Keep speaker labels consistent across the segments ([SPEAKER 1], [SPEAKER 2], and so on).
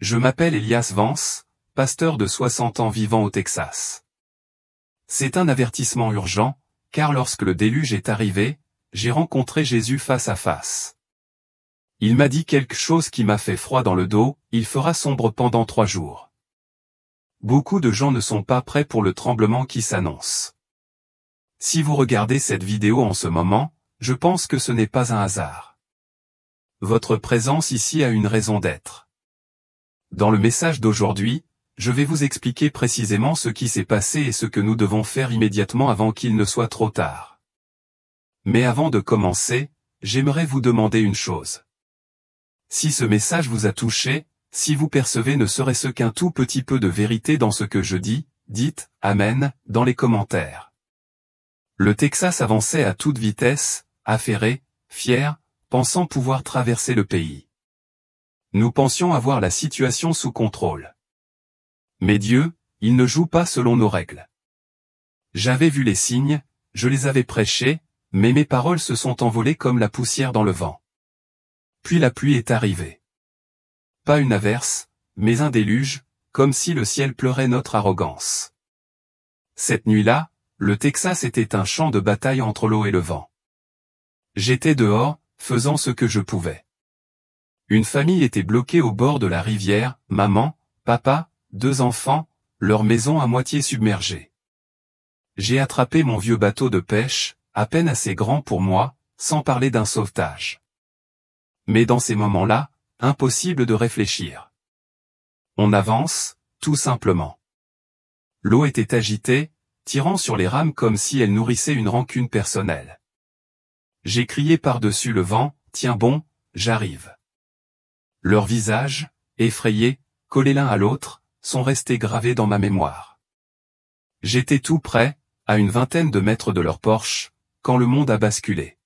[SPEAKER 1] Je m'appelle Elias Vance, pasteur de 60 ans vivant au Texas. C'est un avertissement urgent, car lorsque le déluge est arrivé, j'ai rencontré Jésus face à face. Il m'a dit quelque chose qui m'a fait froid dans le dos, il fera sombre pendant 3 jours. Beaucoup de gens ne sont pas prêts pour le tremblement qui s'annonce. Si vous regardez cette vidéo en ce moment, je pense que ce n'est pas un hasard. Votre présence ici a une raison d'être. Dans le message d'aujourd'hui, je vais vous expliquer précisément ce qui s'est passé et ce que nous devons faire immédiatement avant qu'il ne soit trop tard. Mais avant de commencer, j'aimerais vous demander une chose. Si ce message vous a touché, si vous percevez ne serait-ce qu'un tout petit peu de vérité dans ce que je dis, dites « Amen » dans les commentaires. Le Texas avançait à toute vitesse, affairé, fier, pensant pouvoir traverser le pays. Nous pensions avoir la situation sous contrôle. Mais Dieu, il ne joue pas selon nos règles. J'avais vu les signes, je les avais prêchés, mais mes paroles se sont envolées comme la poussière dans le vent. Puis la pluie est arrivée. Pas une averse, mais un déluge, comme si le ciel pleurait notre arrogance. Cette nuit-là, le Texas était un champ de bataille entre l'eau et le vent. J'étais dehors, faisant ce que je pouvais. Une famille était bloquée au bord de la rivière, maman, papa, 2 enfants, leur maison à moitié submergée. J'ai attrapé mon vieux bateau de pêche, à peine assez grand pour moi, sans parler d'un sauvetage. Mais dans ces moments-là, impossible de réfléchir. On avance, tout simplement. L'eau était agitée, tirant sur les rames comme si elle nourrissait une rancune personnelle. J'ai crié par-dessus le vent, « Tiens bon, j'arrive ». Leurs visages, effrayés, collés l'un à l'autre, sont restés gravés dans ma mémoire. J'étais tout près, à une vingtaine de mètres de leur porche, quand le monde a basculé.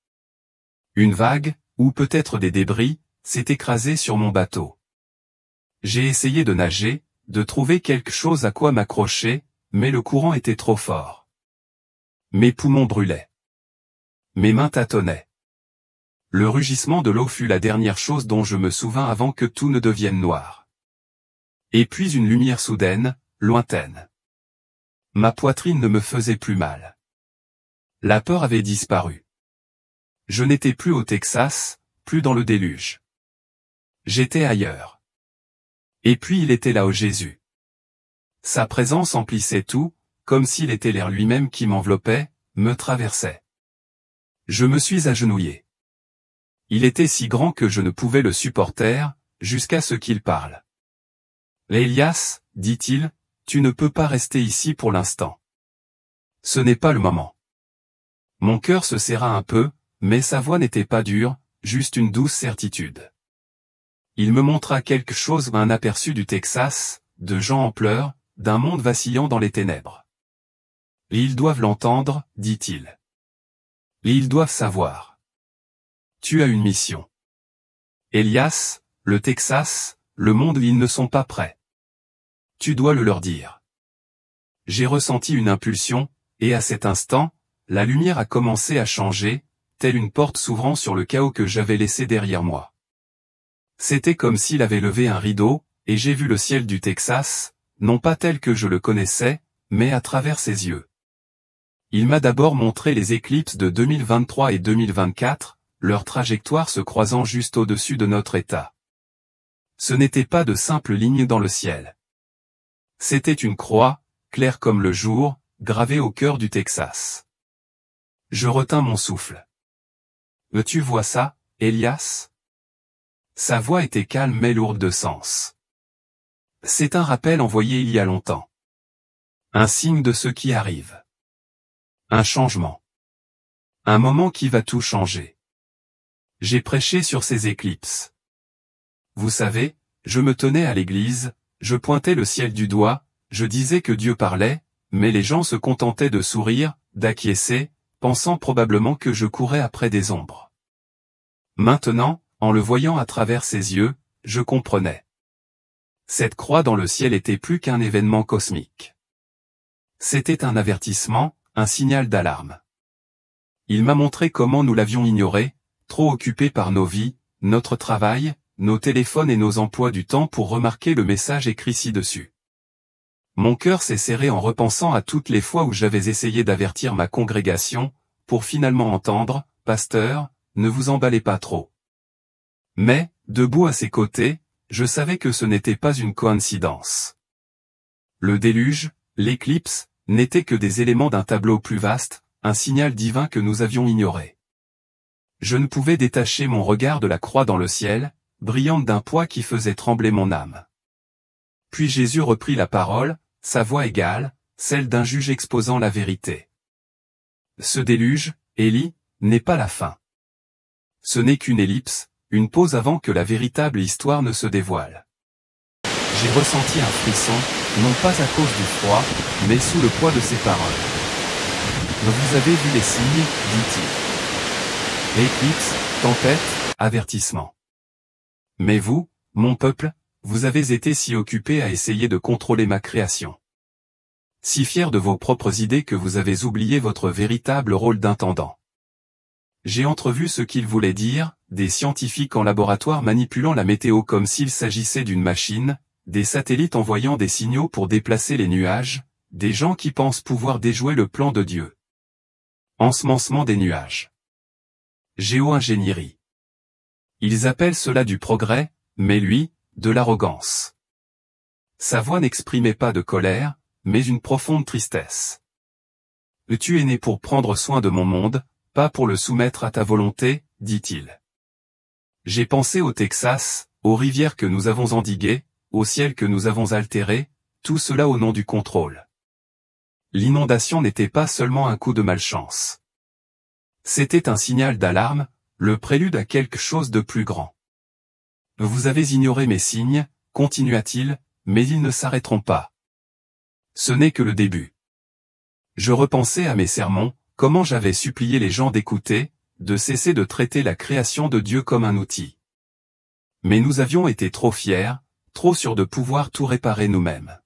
[SPEAKER 1] Une vague, ou peut-être des débris, s'est écrasée sur mon bateau. J'ai essayé de nager, de trouver quelque chose à quoi m'accrocher, mais le courant était trop fort. Mes poumons brûlaient. Mes mains tâtonnaient. Le rugissement de l'eau fut la dernière chose dont je me souvins avant que tout ne devienne noir. Et puis une lumière soudaine, lointaine. Ma poitrine ne me faisait plus mal. La peur avait disparu. Je n'étais plus au Texas, plus dans le déluge. J'étais ailleurs. Et puis il était là, Jésus. Sa présence emplissait tout, comme s'il était l'air lui-même qui m'enveloppait, me traversait. Je me suis agenouillé. Il était si grand que je ne pouvais le supporter, jusqu'à ce qu'il parle. « Elias, dit-il, tu ne peux pas rester ici pour l'instant. Ce n'est pas le moment. » Mon cœur se serra un peu, mais sa voix n'était pas dure, juste une douce certitude. Il me montra quelque chose, un aperçu du Texas, de gens en pleurs, d'un monde vacillant dans les ténèbres. « Ils doivent l'entendre, dit-il. Ils doivent savoir. Tu as une mission. Elias, le Texas, le monde, ils ne sont pas prêts. Tu dois le leur dire. » J'ai ressenti une impulsion, et à cet instant, la lumière a commencé à changer, telle une porte s'ouvrant sur le chaos que j'avais laissé derrière moi. C'était comme s'il avait levé un rideau, et j'ai vu le ciel du Texas, non pas tel que je le connaissais, mais à travers ses yeux. Il m'a d'abord montré les éclipses de 2023 et 2024, leur trajectoire se croisant juste au-dessus de notre État. Ce n'était pas de simples lignes dans le ciel. C'était une croix, claire comme le jour, gravée au cœur du Texas. Je retins mon souffle. « Tu vois ça, Elias ?» Sa voix était calme mais lourde de sens. C'est un rappel envoyé il y a longtemps. Un signe de ce qui arrive. Un changement. Un moment qui va tout changer. J'ai prêché sur ces éclipses. Vous savez, je me tenais à l'église, je pointais le ciel du doigt, je disais que Dieu parlait, mais les gens se contentaient de sourire, d'acquiescer, pensant probablement que je courais après des ombres. Maintenant, en le voyant à travers ses yeux, je comprenais. Cette croix dans le ciel était plus qu'un événement cosmique. C'était un avertissement, un signal d'alarme. Il m'a montré comment nous l'avions ignoré, trop occupés par nos vies, notre travail, nos téléphones et nos emplois du temps pour remarquer le message écrit ci-dessus. Mon cœur s'est serré en repensant à toutes les fois où j'avais essayé d'avertir ma congrégation, pour finalement entendre, « Pasteur, ne vous emballez pas trop. » Mais, debout à ses côtés, je savais que ce n'était pas une coïncidence. Le déluge, l'éclipse, n'étaient que des éléments d'un tableau plus vaste, un signal divin que nous avions ignoré. Je ne pouvais détacher mon regard de la croix dans le ciel, brillante d'un poids qui faisait trembler mon âme. Puis Jésus reprit la parole, sa voix égale, celle d'un juge exposant la vérité. Ce déluge, Élie, n'est pas la fin. Ce n'est qu'une ellipse, une pause avant que la véritable histoire ne se dévoile. J'ai ressenti un frisson, non pas à cause du froid, mais sous le poids de ses paroles. Vous avez vu les signes, dit-il. Éclipse, tempête, avertissement. Mais vous, mon peuple, vous avez été si occupés à essayer de contrôler ma création. Si fiers de vos propres idées que vous avez oublié votre véritable rôle d'intendant. J'ai entrevu ce qu'il voulait dire, des scientifiques en laboratoire manipulant la météo comme s'il s'agissait d'une machine, des satellites envoyant des signaux pour déplacer les nuages, des gens qui pensent pouvoir déjouer le plan de Dieu. Ensemencement des nuages. Géo-ingénierie. Ils appellent cela du progrès, mais lui, de l'arrogance. Sa voix n'exprimait pas de colère, mais une profonde tristesse. Tu es né pour prendre soin de mon monde, pas pour le soumettre à ta volonté, dit-il. J'ai pensé au Texas, aux rivières que nous avons endiguées, au ciel que nous avons altéré, tout cela au nom du contrôle. L'inondation n'était pas seulement un coup de malchance. C'était un signal d'alarme, le prélude à quelque chose de plus grand. Vous avez ignoré mes signes, continua-t-il, mais ils ne s'arrêteront pas. Ce n'est que le début. Je repensais à mes sermons, comment j'avais supplié les gens d'écouter, de cesser de traiter la création de Dieu comme un outil. Mais nous avions été trop fiers, trop sûrs de pouvoir tout réparer nous-mêmes.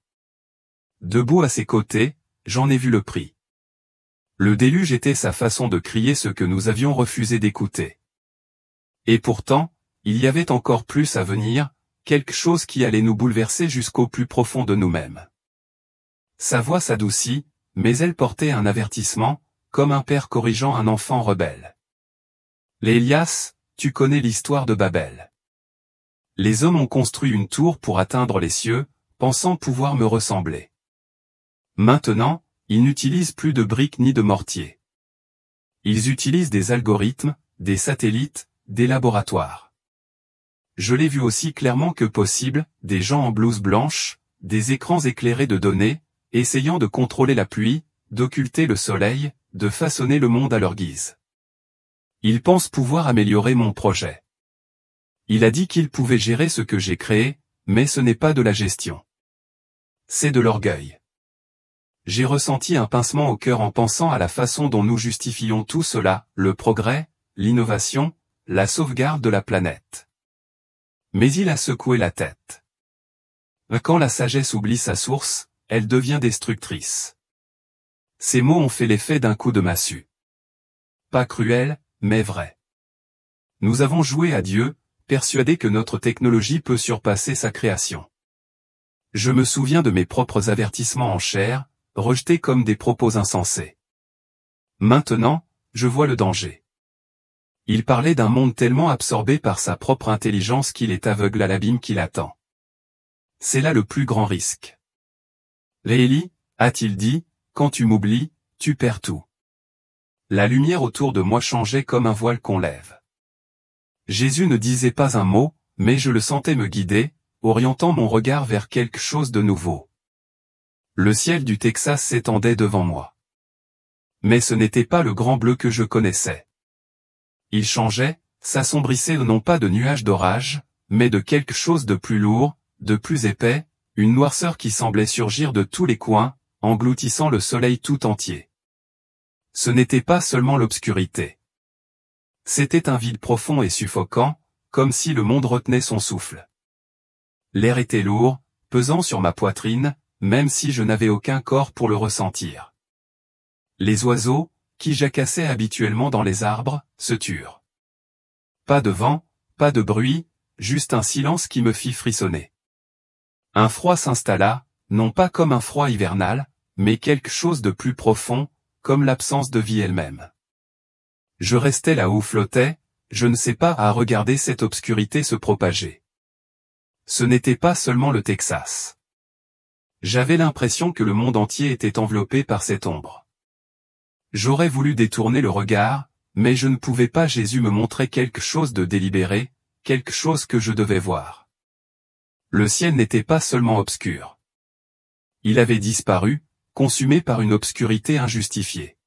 [SPEAKER 1] Debout à ses côtés, j'en ai vu le prix. Le déluge était sa façon de crier ce que nous avions refusé d'écouter. Et pourtant, il y avait encore plus à venir, quelque chose qui allait nous bouleverser jusqu'au plus profond de nous-mêmes. Sa voix s'adoucit, mais elle portait un avertissement, comme un père corrigeant un enfant rebelle. Élias, tu connais l'histoire de Babel. Les hommes ont construit une tour pour atteindre les cieux, pensant pouvoir me ressembler. Maintenant, ils n'utilisent plus de briques ni de mortier. Ils utilisent des algorithmes, des satellites, des laboratoires. Je l'ai vu aussi clairement que possible, des gens en blouse blanche, des écrans éclairés de données, essayant de contrôler la pluie, d'occulter le soleil, de façonner le monde à leur guise. Ils pensent pouvoir améliorer mon projet. Il a dit qu'il pouvait gérer ce que j'ai créé, mais ce n'est pas de la gestion. C'est de l'orgueil. J'ai ressenti un pincement au cœur en pensant à la façon dont nous justifions tout cela, le progrès, l'innovation, la sauvegarde de la planète. Mais il a secoué la tête. Quand la sagesse oublie sa source, elle devient destructrice. Ces mots ont fait l'effet d'un coup de massue. Pas cruel, mais vrai. Nous avons joué à Dieu, persuadés que notre technologie peut surpasser sa création. Je me souviens de mes propres avertissements en chair, rejetés comme des propos insensés. Maintenant, je vois le danger. Il parlait d'un monde tellement absorbé par sa propre intelligence qu'il est aveugle à l'abîme qui l'attend. C'est là le plus grand risque. Élie, a-t-il dit, quand tu m'oublies, tu perds tout. La lumière autour de moi changeait comme un voile qu'on lève. Jésus ne disait pas un mot, mais je le sentais me guider, orientant mon regard vers quelque chose de nouveau. Le ciel du Texas s'étendait devant moi. Mais ce n'était pas le grand bleu que je connaissais. Il changeait, s'assombrissait non pas de nuages d'orage, mais de quelque chose de plus lourd, de plus épais, une noirceur qui semblait surgir de tous les coins, engloutissant le soleil tout entier. Ce n'était pas seulement l'obscurité. C'était un vide profond et suffocant, comme si le monde retenait son souffle. L'air était lourd, pesant sur ma poitrine, même si je n'avais aucun corps pour le ressentir. Les oiseaux, qui jacassaient habituellement dans les arbres, se turent. Pas de vent, pas de bruit, juste un silence qui me fit frissonner. Un froid s'installa, non pas comme un froid hivernal, mais quelque chose de plus profond, comme l'absence de vie elle-même. Je restais là où flottais, je ne sais pas, à regarder cette obscurité se propager. Ce n'était pas seulement le Texas. J'avais l'impression que le monde entier était enveloppé par cette ombre. J'aurais voulu détourner le regard, mais je ne pouvais pas. Jésus me montrait quelque chose de délibéré, quelque chose que je devais voir. Le ciel n'était pas seulement obscur. Il avait disparu, consumé par une obscurité injustifiée.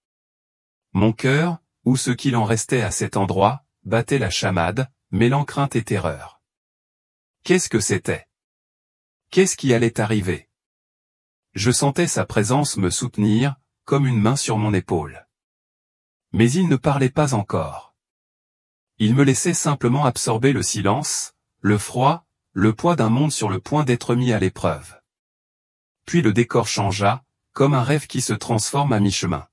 [SPEAKER 1] Mon cœur, ou ce qu'il en restait à cet endroit, battait la chamade, mêlant crainte et terreur. Qu'est-ce que c'était? Qu'est-ce qui allait arriver? Je sentais sa présence me soutenir, comme une main sur mon épaule. Mais il ne parlait pas encore. Il me laissait simplement absorber le silence, le froid, le poids d'un monde sur le point d'être mis à l'épreuve. Puis le décor changea, comme un rêve qui se transforme à mi-chemin.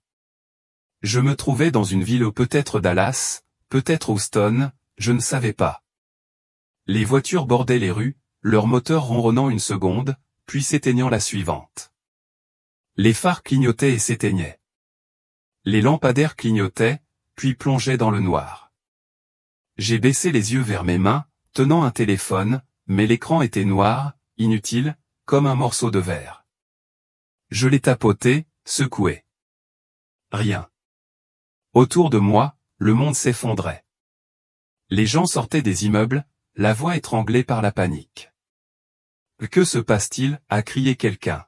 [SPEAKER 1] Je me trouvais dans une ville, ou peut-être Dallas, peut-être Houston, je ne savais pas. Les voitures bordaient les rues, leur moteur ronronnant une seconde, puis s'éteignant la suivante. Les phares clignotaient et s'éteignaient. Les lampadaires clignotaient, puis plongeaient dans le noir. J'ai baissé les yeux vers mes mains, tenant un téléphone, mais l'écran était noir, inutile, comme un morceau de verre. Je l'ai tapoté, secoué. Rien. Autour de moi, le monde s'effondrait. Les gens sortaient des immeubles, la voix étranglée par la panique. « Que se passe-t-il » a crié quelqu'un.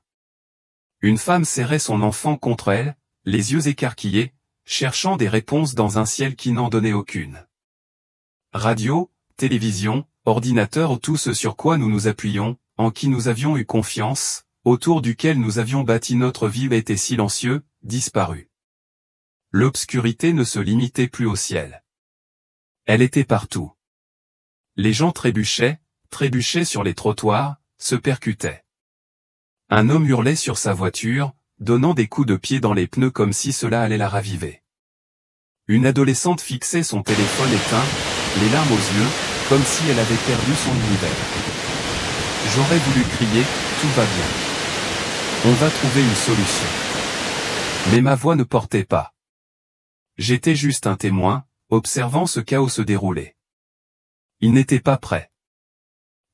[SPEAKER 1] Une femme serrait son enfant contre elle, les yeux écarquillés, cherchant des réponses dans un ciel qui n'en donnait aucune. Radio, télévision, ordinateur, tout ce sur quoi nous nous appuyions, en qui nous avions eu confiance, autour duquel nous avions bâti notre vie était silencieux, disparu. L'obscurité ne se limitait plus au ciel. Elle était partout. Les gens trébuchaient sur les trottoirs, se percutaient. Un homme hurlait sur sa voiture, donnant des coups de pied dans les pneus comme si cela allait la raviver. Une adolescente fixait son téléphone éteint, les larmes aux yeux, comme si elle avait perdu son univers. J'aurais voulu crier, tout va bien. On va trouver une solution. Mais ma voix ne portait pas. J'étais juste un témoin, observant ce chaos se dérouler. Il n'était pas prêt.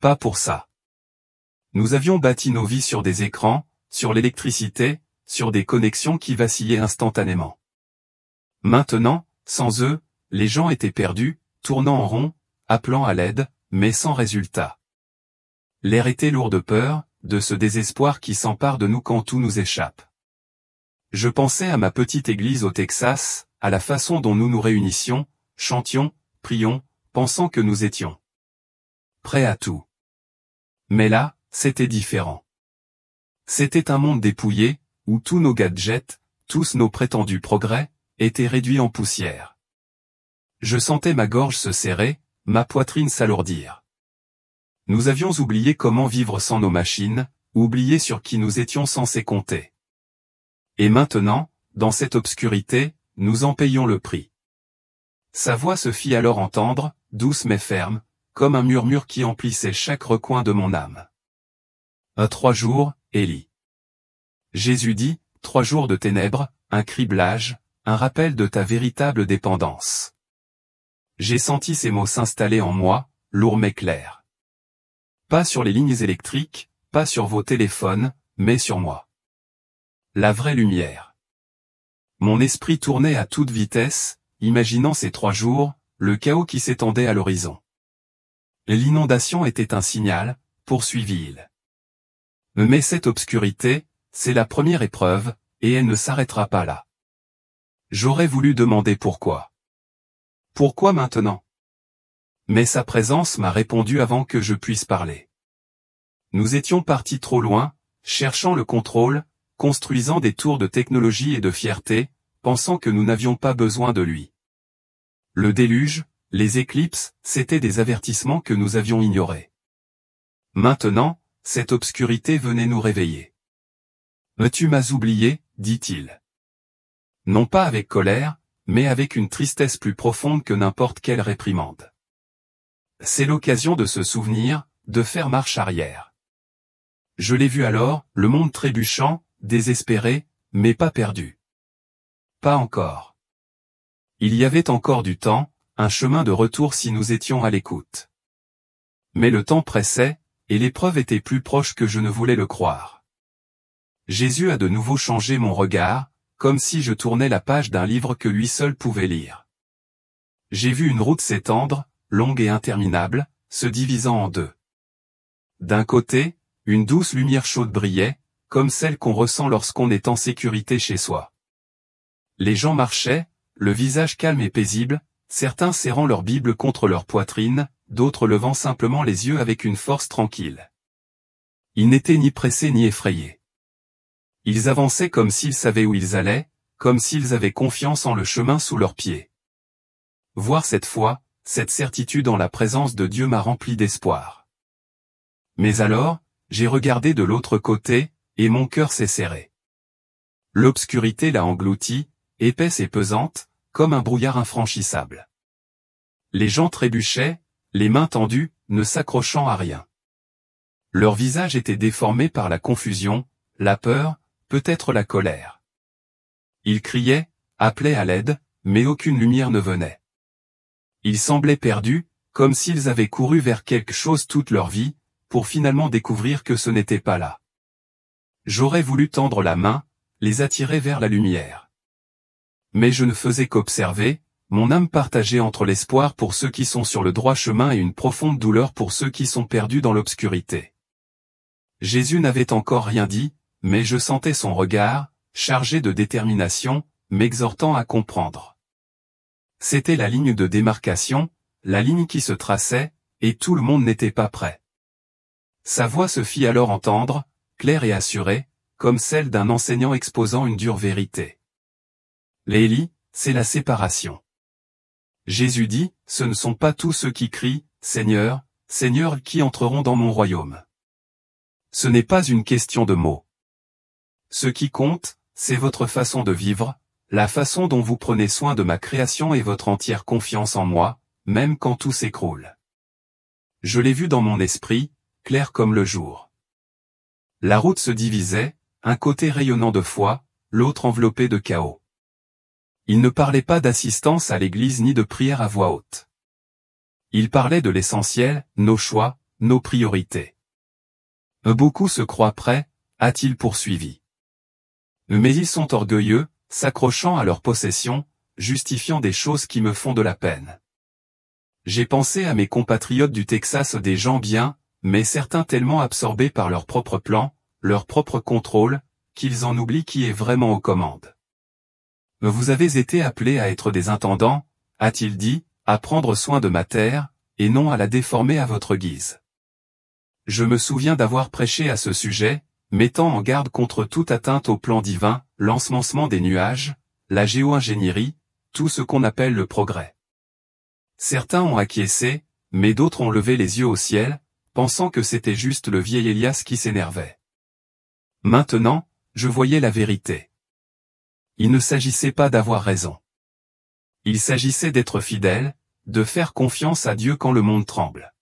[SPEAKER 1] Pas pour ça. Nous avions bâti nos vies sur des écrans, sur l'électricité, sur des connexions qui vacillaient instantanément. Maintenant, sans eux, les gens étaient perdus, tournant en rond, appelant à l'aide, mais sans résultat. L'air était lourd de peur, de ce désespoir qui s'empare de nous quand tout nous échappe. Je pensais à ma petite église au Texas, à la façon dont nous nous réunissions, chantions, prions, pensant que nous étions prêts à tout. Mais là, c'était différent. C'était un monde dépouillé, où tous nos gadgets, tous nos prétendus progrès, étaient réduits en poussière. Je sentais ma gorge se serrer, ma poitrine s'alourdir. Nous avions oublié comment vivre sans nos machines, oublié sur qui nous étions censés compter. Et maintenant, dans cette obscurité, nous en payons le prix. Sa voix se fit alors entendre, douce mais ferme, comme un murmure qui emplissait chaque recoin de mon âme. 3 jours, Élie. Jésus dit, 3 jours de ténèbres, un criblage, un rappel de ta véritable dépendance. J'ai senti ces mots s'installer en moi, lourds mais clairs. Pas sur les lignes électriques, pas sur vos téléphones, mais sur moi. La vraie lumière. Mon esprit tournait à toute vitesse, imaginant ces 3 jours, le chaos qui s'étendait à l'horizon. L'inondation était un signal, poursuivit-il. Mais cette obscurité, c'est la première épreuve, et elle ne s'arrêtera pas là. J'aurais voulu demander pourquoi. Pourquoi maintenant? Mais sa présence m'a répondu avant que je puisse parler. Nous étions partis trop loin, cherchant le contrôle, construisant des tours de technologie et de fierté, pensant que nous n'avions pas besoin de lui. Le déluge, les éclipses, c'étaient des avertissements que nous avions ignorés. Maintenant, cette obscurité venait nous réveiller. « Tu m'as oublié » dit-il. Non pas avec colère, mais avec une tristesse plus profonde que n'importe quelle réprimande. C'est l'occasion de se souvenir, de faire marche arrière. Je l'ai vu alors, le monde trébuchant, désespéré, mais pas perdu. Pas encore. Il y avait encore du temps, un chemin de retour si nous étions à l'écoute. Mais le temps pressait, et l'épreuve était plus proche que je ne voulais le croire. Jésus a de nouveau changé mon regard, comme si je tournais la page d'un livre que lui seul pouvait lire. J'ai vu une route s'étendre, longue et interminable, se divisant en deux. D'un côté, une douce lumière chaude brillait, comme celle qu'on ressent lorsqu'on est en sécurité chez soi. Les gens marchaient, le visage calme et paisible, certains serrant leur Bible contre leur poitrine, d'autres levant simplement les yeux avec une force tranquille. Ils n'étaient ni pressés ni effrayés. Ils avançaient comme s'ils savaient où ils allaient, comme s'ils avaient confiance en le chemin sous leurs pieds. Voir cette foi, cette certitude en la présence de Dieu m'a rempli d'espoir. Mais alors, j'ai regardé de l'autre côté, et mon cœur s'est serré. L'obscurité l'a englouti, épaisse et pesante, comme un brouillard infranchissable. Les gens trébuchaient, les mains tendues, ne s'accrochant à rien. Leurs visages étaient déformés par la confusion, la peur, peut-être la colère. Ils criaient, appelaient à l'aide, mais aucune lumière ne venait. Ils semblaient perdus, comme s'ils avaient couru vers quelque chose toute leur vie, pour finalement découvrir que ce n'était pas là. J'aurais voulu tendre la main, les attirer vers la lumière. Mais je ne faisais qu'observer, mon âme partagée entre l'espoir pour ceux qui sont sur le droit chemin et une profonde douleur pour ceux qui sont perdus dans l'obscurité. Jésus n'avait encore rien dit, mais je sentais son regard, chargé de détermination, m'exhortant à comprendre. C'était la ligne de démarcation, la ligne qui se traçait, et tout le monde n'était pas prêt. Sa voix se fit alors entendre, claire et assurée, comme celle d'un enseignant exposant une dure vérité. L'élie, c'est la séparation. Jésus dit, ce ne sont pas tous ceux qui crient, Seigneur, Seigneur qui entreront dans mon royaume. Ce n'est pas une question de mots. Ce qui compte, c'est votre façon de vivre, la façon dont vous prenez soin de ma création et votre entière confiance en moi, même quand tout s'écroule. Je l'ai vu dans mon esprit, clair comme le jour. La route se divisait, un côté rayonnant de foi, l'autre enveloppé de chaos. Il ne parlait pas d'assistance à l'église ni de prière à voix haute. Il parlait de l'essentiel, nos choix, nos priorités. Beaucoup se croient prêts, a-t-il poursuivi. Mais ils sont orgueilleux, s'accrochant à leurs possessions, justifiant des choses qui me font de la peine. J'ai pensé à mes compatriotes du Texas, des gens bien, mais certains tellement absorbés par leur propre plan, leur propre contrôle, qu'ils en oublient qui est vraiment aux commandes. Vous avez été appelés à être des intendants, a-t-il dit, à prendre soin de ma terre, et non à la déformer à votre guise. Je me souviens d'avoir prêché à ce sujet, mettant en garde contre toute atteinte au plan divin, l'ensemencement des nuages, la géo-ingénierie, tout ce qu'on appelle le progrès. Certains ont acquiescé, mais d'autres ont levé les yeux au ciel, pensant que c'était juste le vieil Élias qui s'énervait. Maintenant, je voyais la vérité. Il ne s'agissait pas d'avoir raison. Il s'agissait d'être fidèle, de faire confiance à Dieu quand le monde tremble.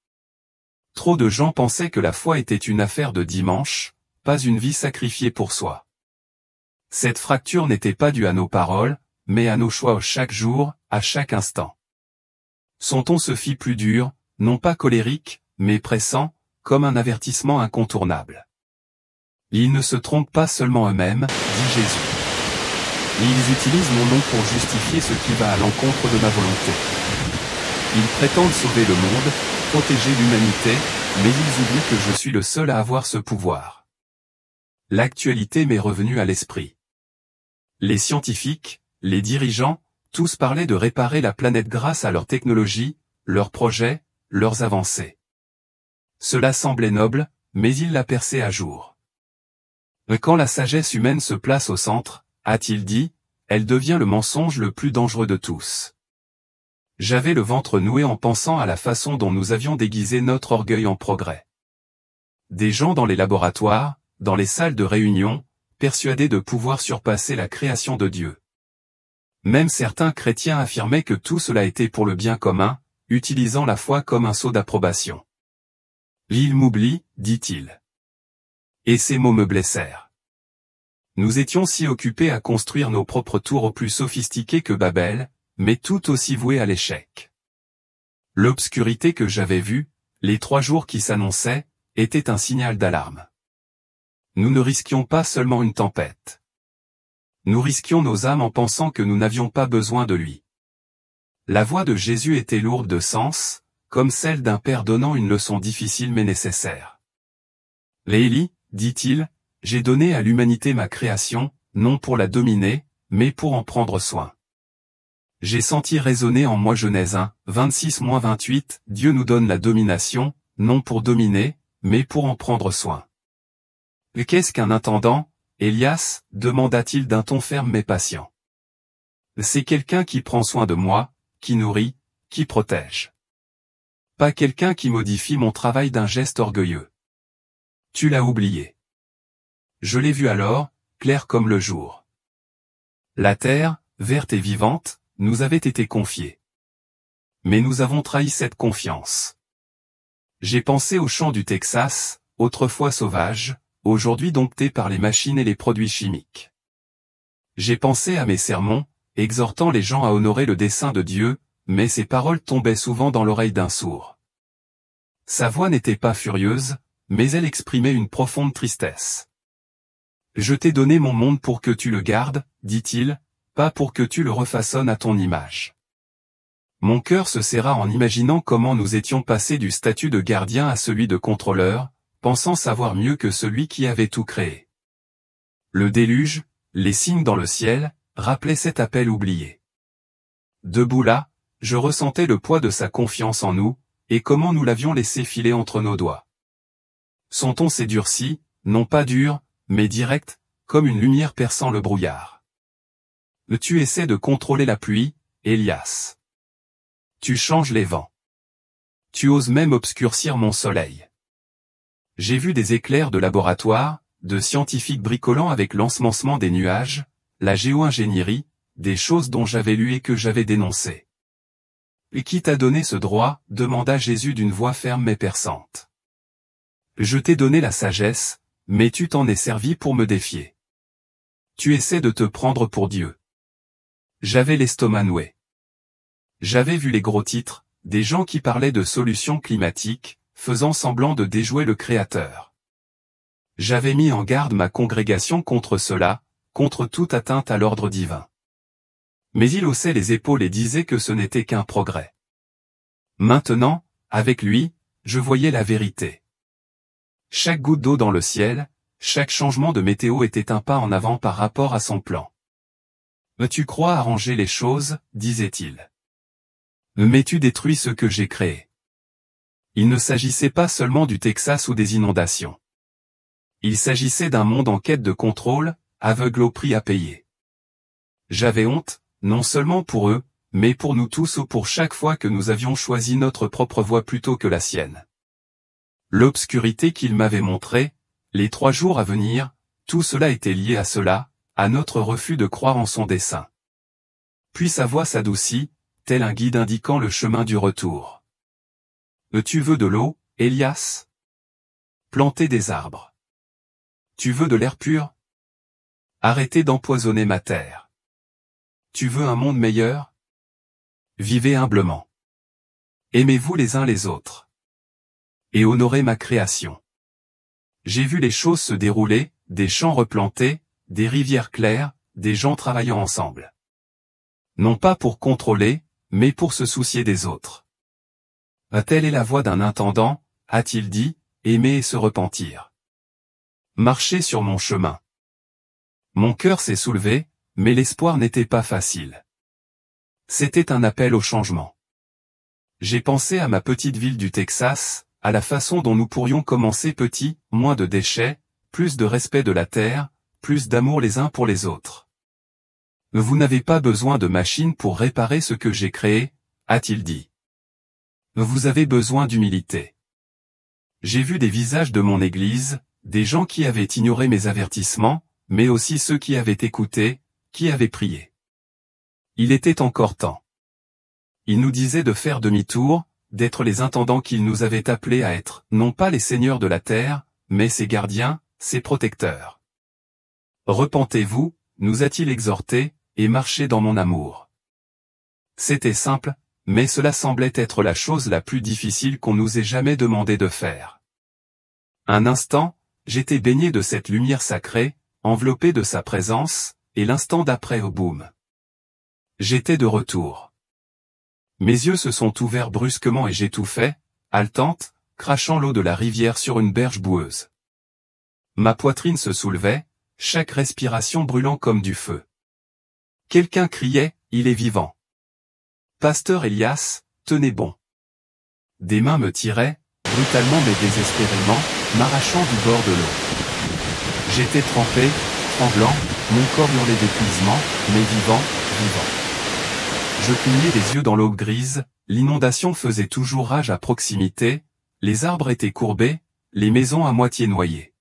[SPEAKER 1] Trop de gens pensaient que la foi était une affaire de dimanche, pas une vie sacrifiée pour soi. Cette fracture n'était pas due à nos paroles, mais à nos choix chaque jour, à chaque instant. Son ton se fit plus dur, non pas colérique, mais pressant, comme un avertissement incontournable. Ils ne se trompent pas seulement eux-mêmes, dit Jésus. Ils utilisent mon nom pour justifier ce qui va à l'encontre de ma volonté. Ils prétendent sauver le monde, protéger l'humanité, mais ils oublient que je suis le seul à avoir ce pouvoir. L'actualité m'est revenue à l'esprit. Les scientifiques, les dirigeants, tous parlaient de réparer la planète grâce à leur technologie, leurs projets, leurs avancées. Cela semblait noble, mais ils la perçaient à jour. Quand la sagesse humaine se place au centre, a-t-il dit, elle devient le mensonge le plus dangereux de tous. J'avais le ventre noué en pensant à la façon dont nous avions déguisé notre orgueil en progrès. Des gens dans les laboratoires, dans les salles de réunion, persuadés de pouvoir surpasser la création de Dieu. Même certains chrétiens affirmaient que tout cela était pour le bien commun, utilisant la foi comme un sceau d'approbation. Il m'oublie, dit-il. Et ces mots me blessèrent. Nous étions si occupés à construire nos propres tours plus sophistiqués que Babel, mais tout aussi voués à l'échec. L'obscurité que j'avais vue, les 3 jours qui s'annonçaient, était un signal d'alarme. Nous ne risquions pas seulement une tempête. Nous risquions nos âmes en pensant que nous n'avions pas besoin de lui. La voix de Jésus était lourde de sens, comme celle d'un père donnant une leçon difficile mais nécessaire. « Lélie, dit-il, j'ai donné à l'humanité ma création, non pour la dominer, mais pour en prendre soin. J'ai senti résonner en moi Genèse 1, 26-28, Dieu nous donne la domination, non pour dominer, mais pour en prendre soin. Et qu'est-ce qu'un intendant, Elias, demanda-t-il d'un ton ferme mais patient. C'est quelqu'un qui prend soin de moi, qui nourrit, qui protège. Pas quelqu'un qui modifie mon travail d'un geste orgueilleux. Tu l'as oublié. Je l'ai vu alors, clair comme le jour. La terre, verte et vivante, nous avait été confiée. Mais nous avons trahi cette confiance. J'ai pensé aux champs du Texas, autrefois sauvages, aujourd'hui domptés par les machines et les produits chimiques. J'ai pensé à mes sermons, exhortant les gens à honorer le dessein de Dieu, mais ces paroles tombaient souvent dans l'oreille d'un sourd. Sa voix n'était pas furieuse, mais elle exprimait une profonde tristesse. Je t'ai donné mon monde pour que tu le gardes, dit-il, pas pour que tu le refaçonnes à ton image. Mon cœur se serra en imaginant comment nous étions passés du statut de gardien à celui de contrôleur, pensant savoir mieux que celui qui avait tout créé. Le déluge, les signes dans le ciel, rappelaient cet appel oublié. Debout là, je ressentais le poids de sa confiance en nous, et comment nous l'avions laissé filer entre nos doigts. Son ton s'est durci, non pas dur, mais direct, comme une lumière perçant le brouillard. Tu essaies de contrôler la pluie, Elias. Tu changes les vents. Tu oses même obscurcir mon soleil. J'ai vu des éclairs de laboratoire, de scientifiques bricolant avec l'ensemencement des nuages, la géo-ingénierie, des choses dont j'avais lu et que j'avais dénoncées. Et qui t'a donné ce droit, demanda Jésus d'une voix ferme mais perçante. Je t'ai donné la sagesse, mais tu t'en es servi pour me défier. Tu essaies de te prendre pour Dieu. J'avais l'estomac noué. J'avais vu les gros titres, des gens qui parlaient de solutions climatiques, faisant semblant de déjouer le Créateur. J'avais mis en garde ma congrégation contre cela, contre toute atteinte à l'ordre divin. Mais il haussait les épaules et disait que ce n'était qu'un progrès. Maintenant, avec lui, je voyais la vérité. Chaque goutte d'eau dans le ciel, chaque changement de météo était un pas en avant par rapport à son plan. « Tu crois arranger les choses, disait-il. Mais tu détruis ce que j'ai créé. » Il ne s'agissait pas seulement du Texas ou des inondations. Il s'agissait d'un monde en quête de contrôle, aveugle au prix à payer. J'avais honte, non seulement pour eux, mais pour nous tous ou pour chaque fois que nous avions choisi notre propre voie plutôt que la sienne. L'obscurité qu'il m'avait montrée, les 3 jours à venir, tout cela était lié à cela, à notre refus de croire en son dessein. Puis sa voix s'adoucit, tel un guide indiquant le chemin du retour. Tu veux de l'eau, Elias? Planter des arbres. Tu veux de l'air pur? Arrêtez d'empoisonner ma terre. Tu veux un monde meilleur? Vivez humblement. Aimez-vous les uns les autres. Et honorez ma création. J'ai vu les choses se dérouler, des champs replantés, des rivières claires, des gens travaillant ensemble. Non pas pour contrôler, mais pour se soucier des autres. Telle est la voix d'un intendant, a-t-il dit, aimer et se repentir. Marcher sur mon chemin. Mon cœur s'est soulevé, mais l'espoir n'était pas facile. C'était un appel au changement. J'ai pensé à ma petite ville du Texas, à la façon dont nous pourrions commencer petit, moins de déchets, plus de respect de la terre, plus d'amour les uns pour les autres. Vous n'avez pas besoin de machines pour réparer ce que j'ai créé, a-t-il dit. Vous avez besoin d'humilité. J'ai vu des visages de mon église, des gens qui avaient ignoré mes avertissements, mais aussi ceux qui avaient écouté, qui avaient prié. Il était encore temps. il nous disait de faire demi-tour, d'être les intendants qu'il nous avait appelés à être, non pas les seigneurs de la terre, mais ses gardiens, ses protecteurs. Repentez-vous, nous a-t-il exhortés, et marchez dans mon amour. C'était simple, mais cela semblait être la chose la plus difficile qu'on nous ait jamais demandé de faire. Un instant, j'étais baigné de cette lumière sacrée, enveloppé de sa présence, et l'instant d'après au boum. J'étais de retour. Mes yeux se sont ouverts brusquement et j'étouffais, haletante, crachant l'eau de la rivière sur une berge boueuse. Ma poitrine se soulevait, chaque respiration brûlant comme du feu. Quelqu'un criait, « Il est vivant !» Pasteur Elias, tenez bon. Des mains me tiraient, brutalement mais désespérément, m'arrachant du bord de l'eau. J'étais trempé, tremblant, mon corps hurlait d'épuisement, mais vivant, vivant. Je clignais les yeux dans l'eau grise, l'inondation faisait toujours rage à proximité, les arbres étaient courbés, les maisons à moitié noyées.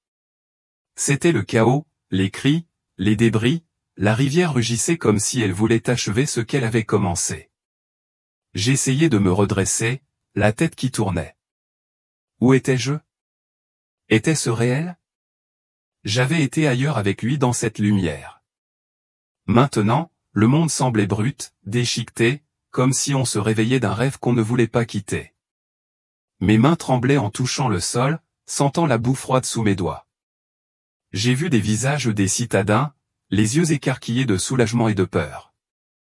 [SPEAKER 1] C'était le chaos, les cris, les débris, la rivière rugissait comme si elle voulait achever ce qu'elle avait commencé. J'essayais de me redresser, la tête qui tournait. Où étais-je? Était-ce réel? J'avais été ailleurs avec lui dans cette lumière. Maintenant, le monde semblait brut, déchiqueté, comme si on se réveillait d'un rêve qu'on ne voulait pas quitter. Mes mains tremblaient en touchant le sol, sentant la boue froide sous mes doigts. J'ai vu des visages des citadins, les yeux écarquillés de soulagement et de peur.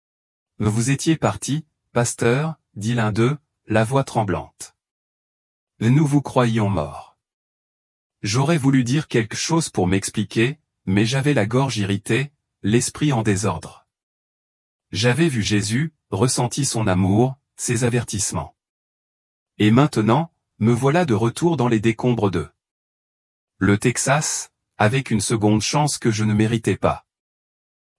[SPEAKER 1] « Vous étiez parti, pasteur, dit l'un d'eux, la voix tremblante. Nous vous croyions mort. J'aurais voulu dire quelque chose pour m'expliquer, mais j'avais la gorge irritée, l'esprit en désordre. J'avais vu Jésus, ressenti son amour, ses avertissements. Et maintenant, me voilà de retour dans les décombres de le Texas, avec une seconde chance que je ne méritais pas.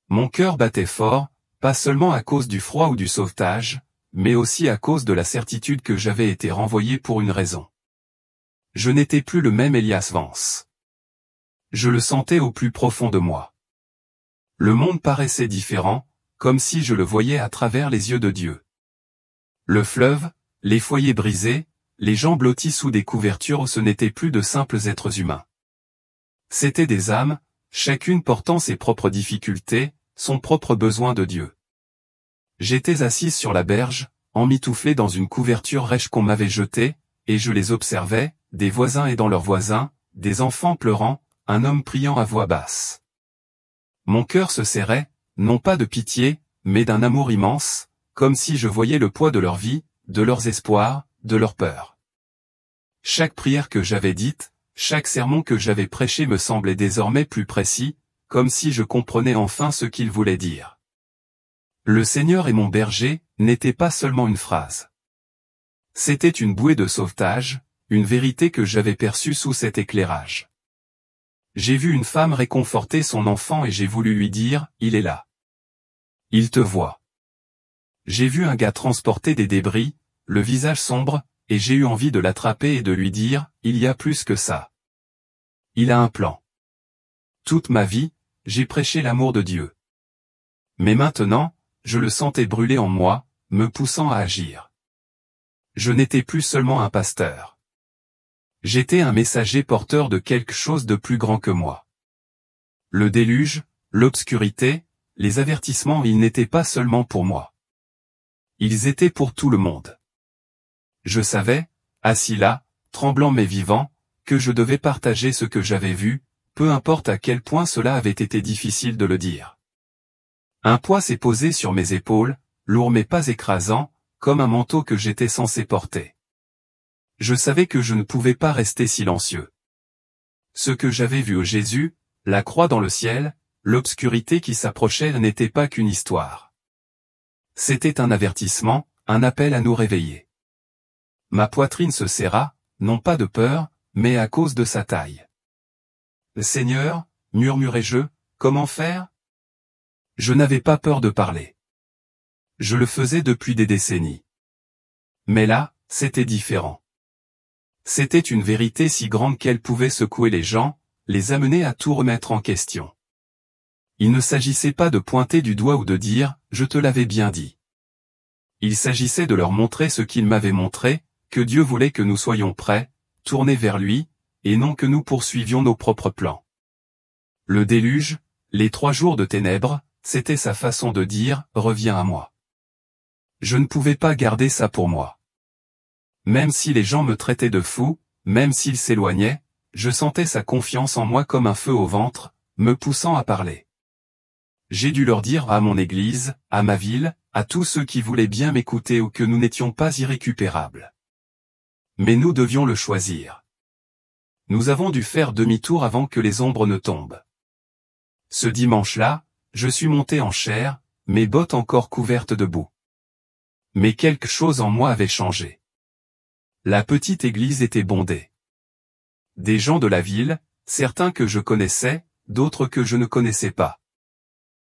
[SPEAKER 1] Mon cœur battait fort, pas seulement à cause du froid ou du sauvetage, mais aussi à cause de la certitude que j'avais été renvoyé pour une raison. Je n'étais plus le même Elias Vance. Je le sentais au plus profond de moi. Le monde paraissait différent, comme si je le voyais à travers les yeux de Dieu. Le fleuve, les foyers brisés, les gens blottis sous des couvertures où ce n'étaient plus de simples êtres humains. C'étaient des âmes, chacune portant ses propres difficultés, son propre besoin de Dieu. J'étais assise sur la berge, emmitouflé dans une couverture rêche qu'on m'avait jetée, et je les observais, des voisins aidant leurs voisins, des enfants pleurant, un homme priant à voix basse. Mon cœur se serrait, non pas de pitié, mais d'un amour immense, comme si je voyais le poids de leur vie, de leurs espoirs, de leurs peurs. Chaque prière que j'avais dite, chaque sermon que j'avais prêché me semblait désormais plus précis, comme si je comprenais enfin ce qu'il voulait dire. Le Seigneur est mon berger, n'était pas seulement une phrase. C'était une bouée de sauvetage, une vérité que j'avais perçue sous cet éclairage. J'ai vu une femme réconforter son enfant et j'ai voulu lui dire, il est là. Il te voit. J'ai vu un gars transporter des débris, le visage sombre, et j'ai eu envie de l'attraper et de lui dire, il y a plus que ça. Il a un plan. Toute ma vie, j'ai prêché l'amour de Dieu. Mais maintenant, je le sentais brûler en moi, me poussant à agir. Je n'étais plus seulement un pasteur. J'étais un messager porteur de quelque chose de plus grand que moi. Le déluge, l'obscurité, les avertissements, ils n'étaient pas seulement pour moi. Ils étaient pour tout le monde. Je savais, assis là, tremblant mais vivant, que je devais partager ce que j'avais vu, peu importe à quel point cela avait été difficile de le dire. Un poids s'est posé sur mes épaules, lourd mais pas écrasant, comme un manteau que j'étais censé porter. Je savais que je ne pouvais pas rester silencieux. Ce que j'avais vu au Jésus, la croix dans le ciel, l'obscurité qui s'approchait n'était pas qu'une histoire. C'était un avertissement, un appel à nous réveiller. Ma poitrine se serra, non pas de peur, mais à cause de sa taille. « Seigneur, murmurai-je, comment faire ?» Je n'avais pas peur de parler. Je le faisais depuis des décennies. Mais là, c'était différent. C'était une vérité si grande qu'elle pouvait secouer les gens, les amener à tout remettre en question. Il ne s'agissait pas de pointer du doigt ou de dire « je te l'avais bien dit ». Il s'agissait de leur montrer ce qu'il m'avait montré, que Dieu voulait que nous soyons prêts, tournés vers lui, et non que nous poursuivions nos propres plans. Le déluge, les 3 jours de ténèbres, c'était sa façon de dire « Reviens à moi ». Je ne pouvais pas garder ça pour moi. Même si les gens me traitaient de fou, même s'ils s'éloignaient, je sentais sa confiance en moi comme un feu au ventre, me poussant à parler. J'ai dû leur dire à mon église, à ma ville, à tous ceux qui voulaient bien m'écouter ou que nous n'étions pas irrécupérables. Mais nous devions le choisir. Nous avons dû faire demi-tour avant que les ombres ne tombent. Ce dimanche-là, je suis monté en chair, mes bottes encore couvertes de boue. Mais quelque chose en moi avait changé. La petite église était bondée. Des gens de la ville, certains que je connaissais, d'autres que je ne connaissais pas.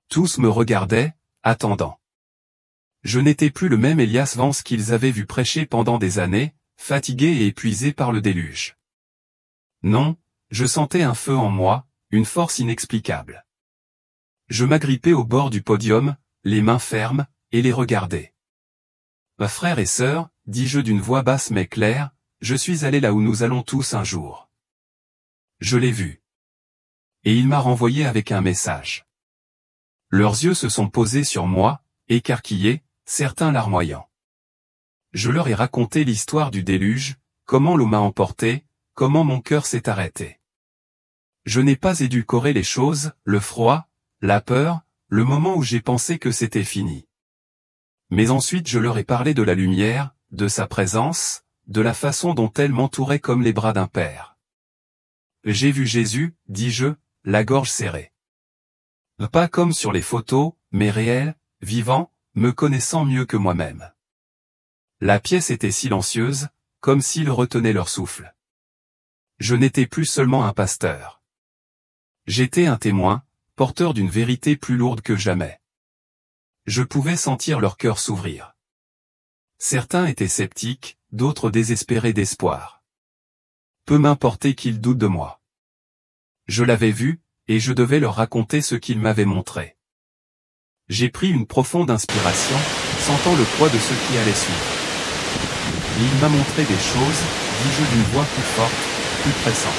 [SPEAKER 1] Tous me regardaient, attendant. Je n'étais plus le même Elias Vance qu'ils avaient vu prêcher pendant des années, fatigué et épuisé par le déluge. Non, je sentais un feu en moi, une force inexplicable. Je m'agrippais au bord du podium, les mains fermes, et les regardais. « Frères et sœurs, dis-je d'une voix basse mais claire, je suis allé là où nous allons tous un jour. Je l'ai vu. Et il m'a renvoyé avec un message. Leurs yeux se sont posés sur moi, écarquillés, certains larmoyants. Je leur ai raconté l'histoire du déluge, comment l'eau m'a emporté, comment mon cœur s'est arrêté. Je n'ai pas édulcoré les choses, le froid, la peur, le moment où j'ai pensé que c'était fini. Mais ensuite je leur ai parlé de la lumière, de sa présence, de la façon dont elle m'entourait comme les bras d'un père. J'ai vu Jésus, dis-je, la gorge serrée. Pas comme sur les photos, mais réel, vivant, me connaissant mieux que moi-même. La pièce était silencieuse, comme s'ils retenaient leur souffle. Je n'étais plus seulement un pasteur. J'étais un témoin, porteur d'une vérité plus lourde que jamais. Je pouvais sentir leur cœur s'ouvrir. Certains étaient sceptiques, d'autres désespérés d'espoir. Peu m'importait qu'ils doutent de moi. Je l'avais vu, et je devais leur raconter ce qu'il m'avait montré. J'ai pris une profonde inspiration, sentant le poids de ce qui allait suivre. Et il m'a montré des choses, dis-je d'une voix plus forte, plus pressante.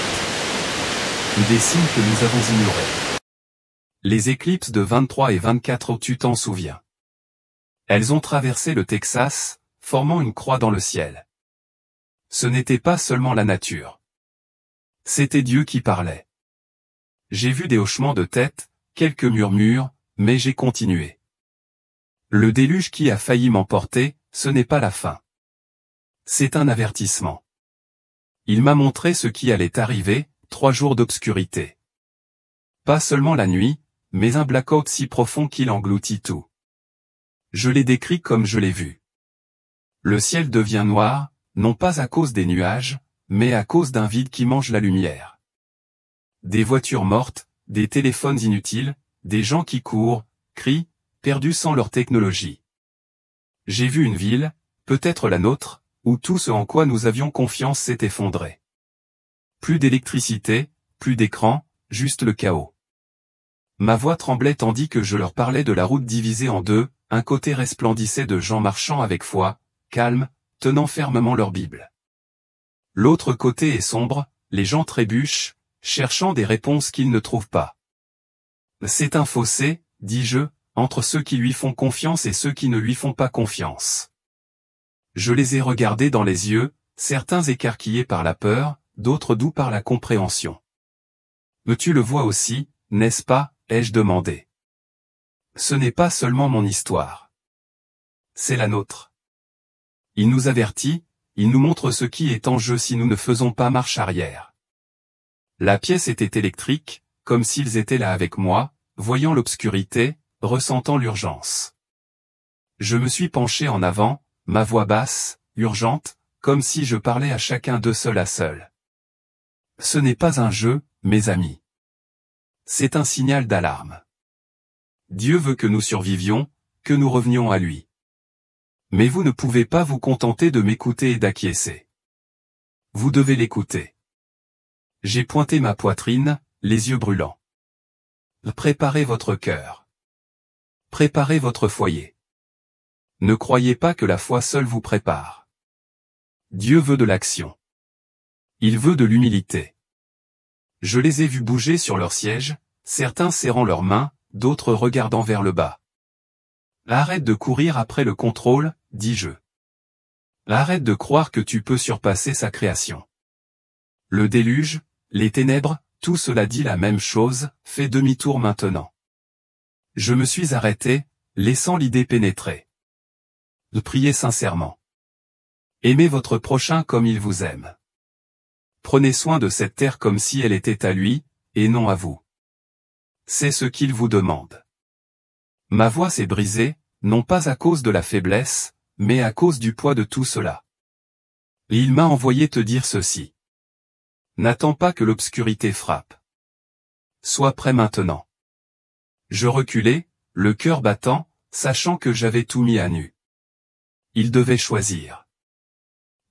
[SPEAKER 1] Des signes que nous avons ignorés. Les éclipses de 23 et 24 août, tu t'en souviens. Elles ont traversé le Texas, formant une croix dans le ciel. Ce n'était pas seulement la nature. C'était Dieu qui parlait. J'ai vu des hochements de tête, quelques murmures, mais j'ai continué. Le déluge qui a failli m'emporter, ce n'est pas la fin. C'est un avertissement. Il m'a montré ce qui allait arriver, 3 jours d'obscurité. Pas seulement la nuit, mais un blackout si profond qu'il engloutit tout. Je l'ai décrit comme je l'ai vu. Le ciel devient noir, non pas à cause des nuages, mais à cause d'un vide qui mange la lumière. Des voitures mortes, des téléphones inutiles, des gens qui courent, crient, perdus sans leur technologie. J'ai vu une ville, peut-être la nôtre, où tout ce en quoi nous avions confiance s'est effondré. Plus d'électricité, plus d'écran, juste le chaos. Ma voix tremblait tandis que je leur parlais de la route divisée en deux, un côté resplendissait de gens marchant avec foi, calmes, tenant fermement leur Bible. L'autre côté est sombre, les gens trébuchent, cherchant des réponses qu'ils ne trouvent pas. C'est un fossé, dis-je, entre ceux qui lui font confiance et ceux qui ne lui font pas confiance. Je les ai regardés dans les yeux, certains écarquillés par la peur, d'autres doux par la compréhension. Mais tu le vois aussi, n'est-ce pas, ai-je demandé. Ce n'est pas seulement mon histoire. C'est la nôtre. Il nous avertit, il nous montre ce qui est en jeu si nous ne faisons pas marche arrière. La pièce était électrique, comme s'ils étaient là avec moi, voyant l'obscurité, ressentant l'urgence. Je me suis penché en avant, ma voix basse, urgente, comme si je parlais à chacun d'eux seul à seul. Ce n'est pas un jeu, mes amis. C'est un signal d'alarme. Dieu veut que nous survivions, que nous revenions à lui. Mais vous ne pouvez pas vous contenter de m'écouter et d'acquiescer. Vous devez l'écouter. J'ai pointé ma poitrine, les yeux brûlants. Préparez votre cœur. Préparez votre foyer. Ne croyez pas que la foi seule vous prépare. Dieu veut de l'action. Il veut de l'humilité. Je les ai vus bouger sur leur siège, certains serrant leurs mains, d'autres regardant vers le bas. Arrête de courir après le contrôle, dis-je. Arrête de croire que tu peux surpasser sa création. Le déluge, les ténèbres, tout cela dit la même chose, fais demi-tour maintenant. Je me suis arrêté, laissant l'idée pénétrer. De prier sincèrement. Aimez votre prochain comme il vous aime. Prenez soin de cette terre comme si elle était à lui, et non à vous. C'est ce qu'il vous demande. Ma voix s'est brisée, non pas à cause de la faiblesse, mais à cause du poids de tout cela. Et il m'a envoyé te dire ceci. N'attends pas que l'obscurité frappe. Sois prêt maintenant. Je reculai, le cœur battant, sachant que j'avais tout mis à nu. Il devait choisir.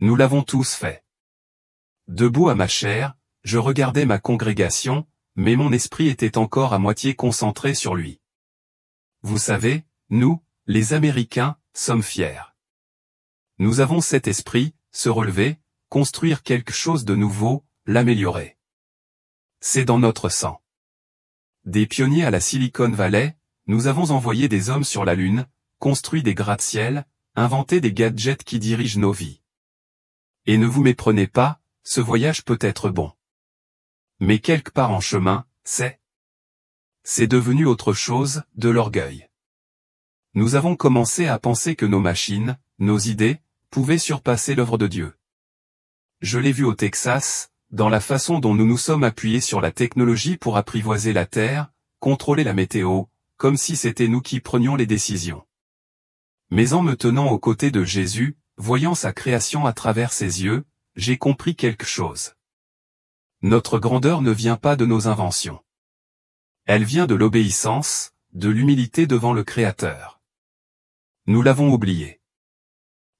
[SPEAKER 1] Nous l'avons tous fait. Debout à ma chaire, je regardais ma congrégation, mais mon esprit était encore à moitié concentré sur lui. Vous savez, nous, les Américains, sommes fiers. Nous avons cet esprit, se relever, construire quelque chose de nouveau, l'améliorer. C'est dans notre sang. Des pionniers à la Silicon Valley, nous avons envoyé des hommes sur la Lune, construit des gratte-ciel, inventé des gadgets qui dirigent nos vies. Et ne vous méprenez pas, ce voyage peut être bon. Mais quelque part en chemin, c'est devenu autre chose, de l'orgueil. Nous avons commencé à penser que nos machines, nos idées, pouvaient surpasser l'œuvre de Dieu. Je l'ai vu au Texas, dans la façon dont nous nous sommes appuyés sur la technologie pour apprivoiser la terre, contrôler la météo, comme si c'était nous qui prenions les décisions. Mais en me tenant aux côtés de Jésus, voyant sa création à travers ses yeux, j'ai compris quelque chose. Notre grandeur ne vient pas de nos inventions. Elle vient de l'obéissance, de l'humilité devant le Créateur. Nous l'avons oublié.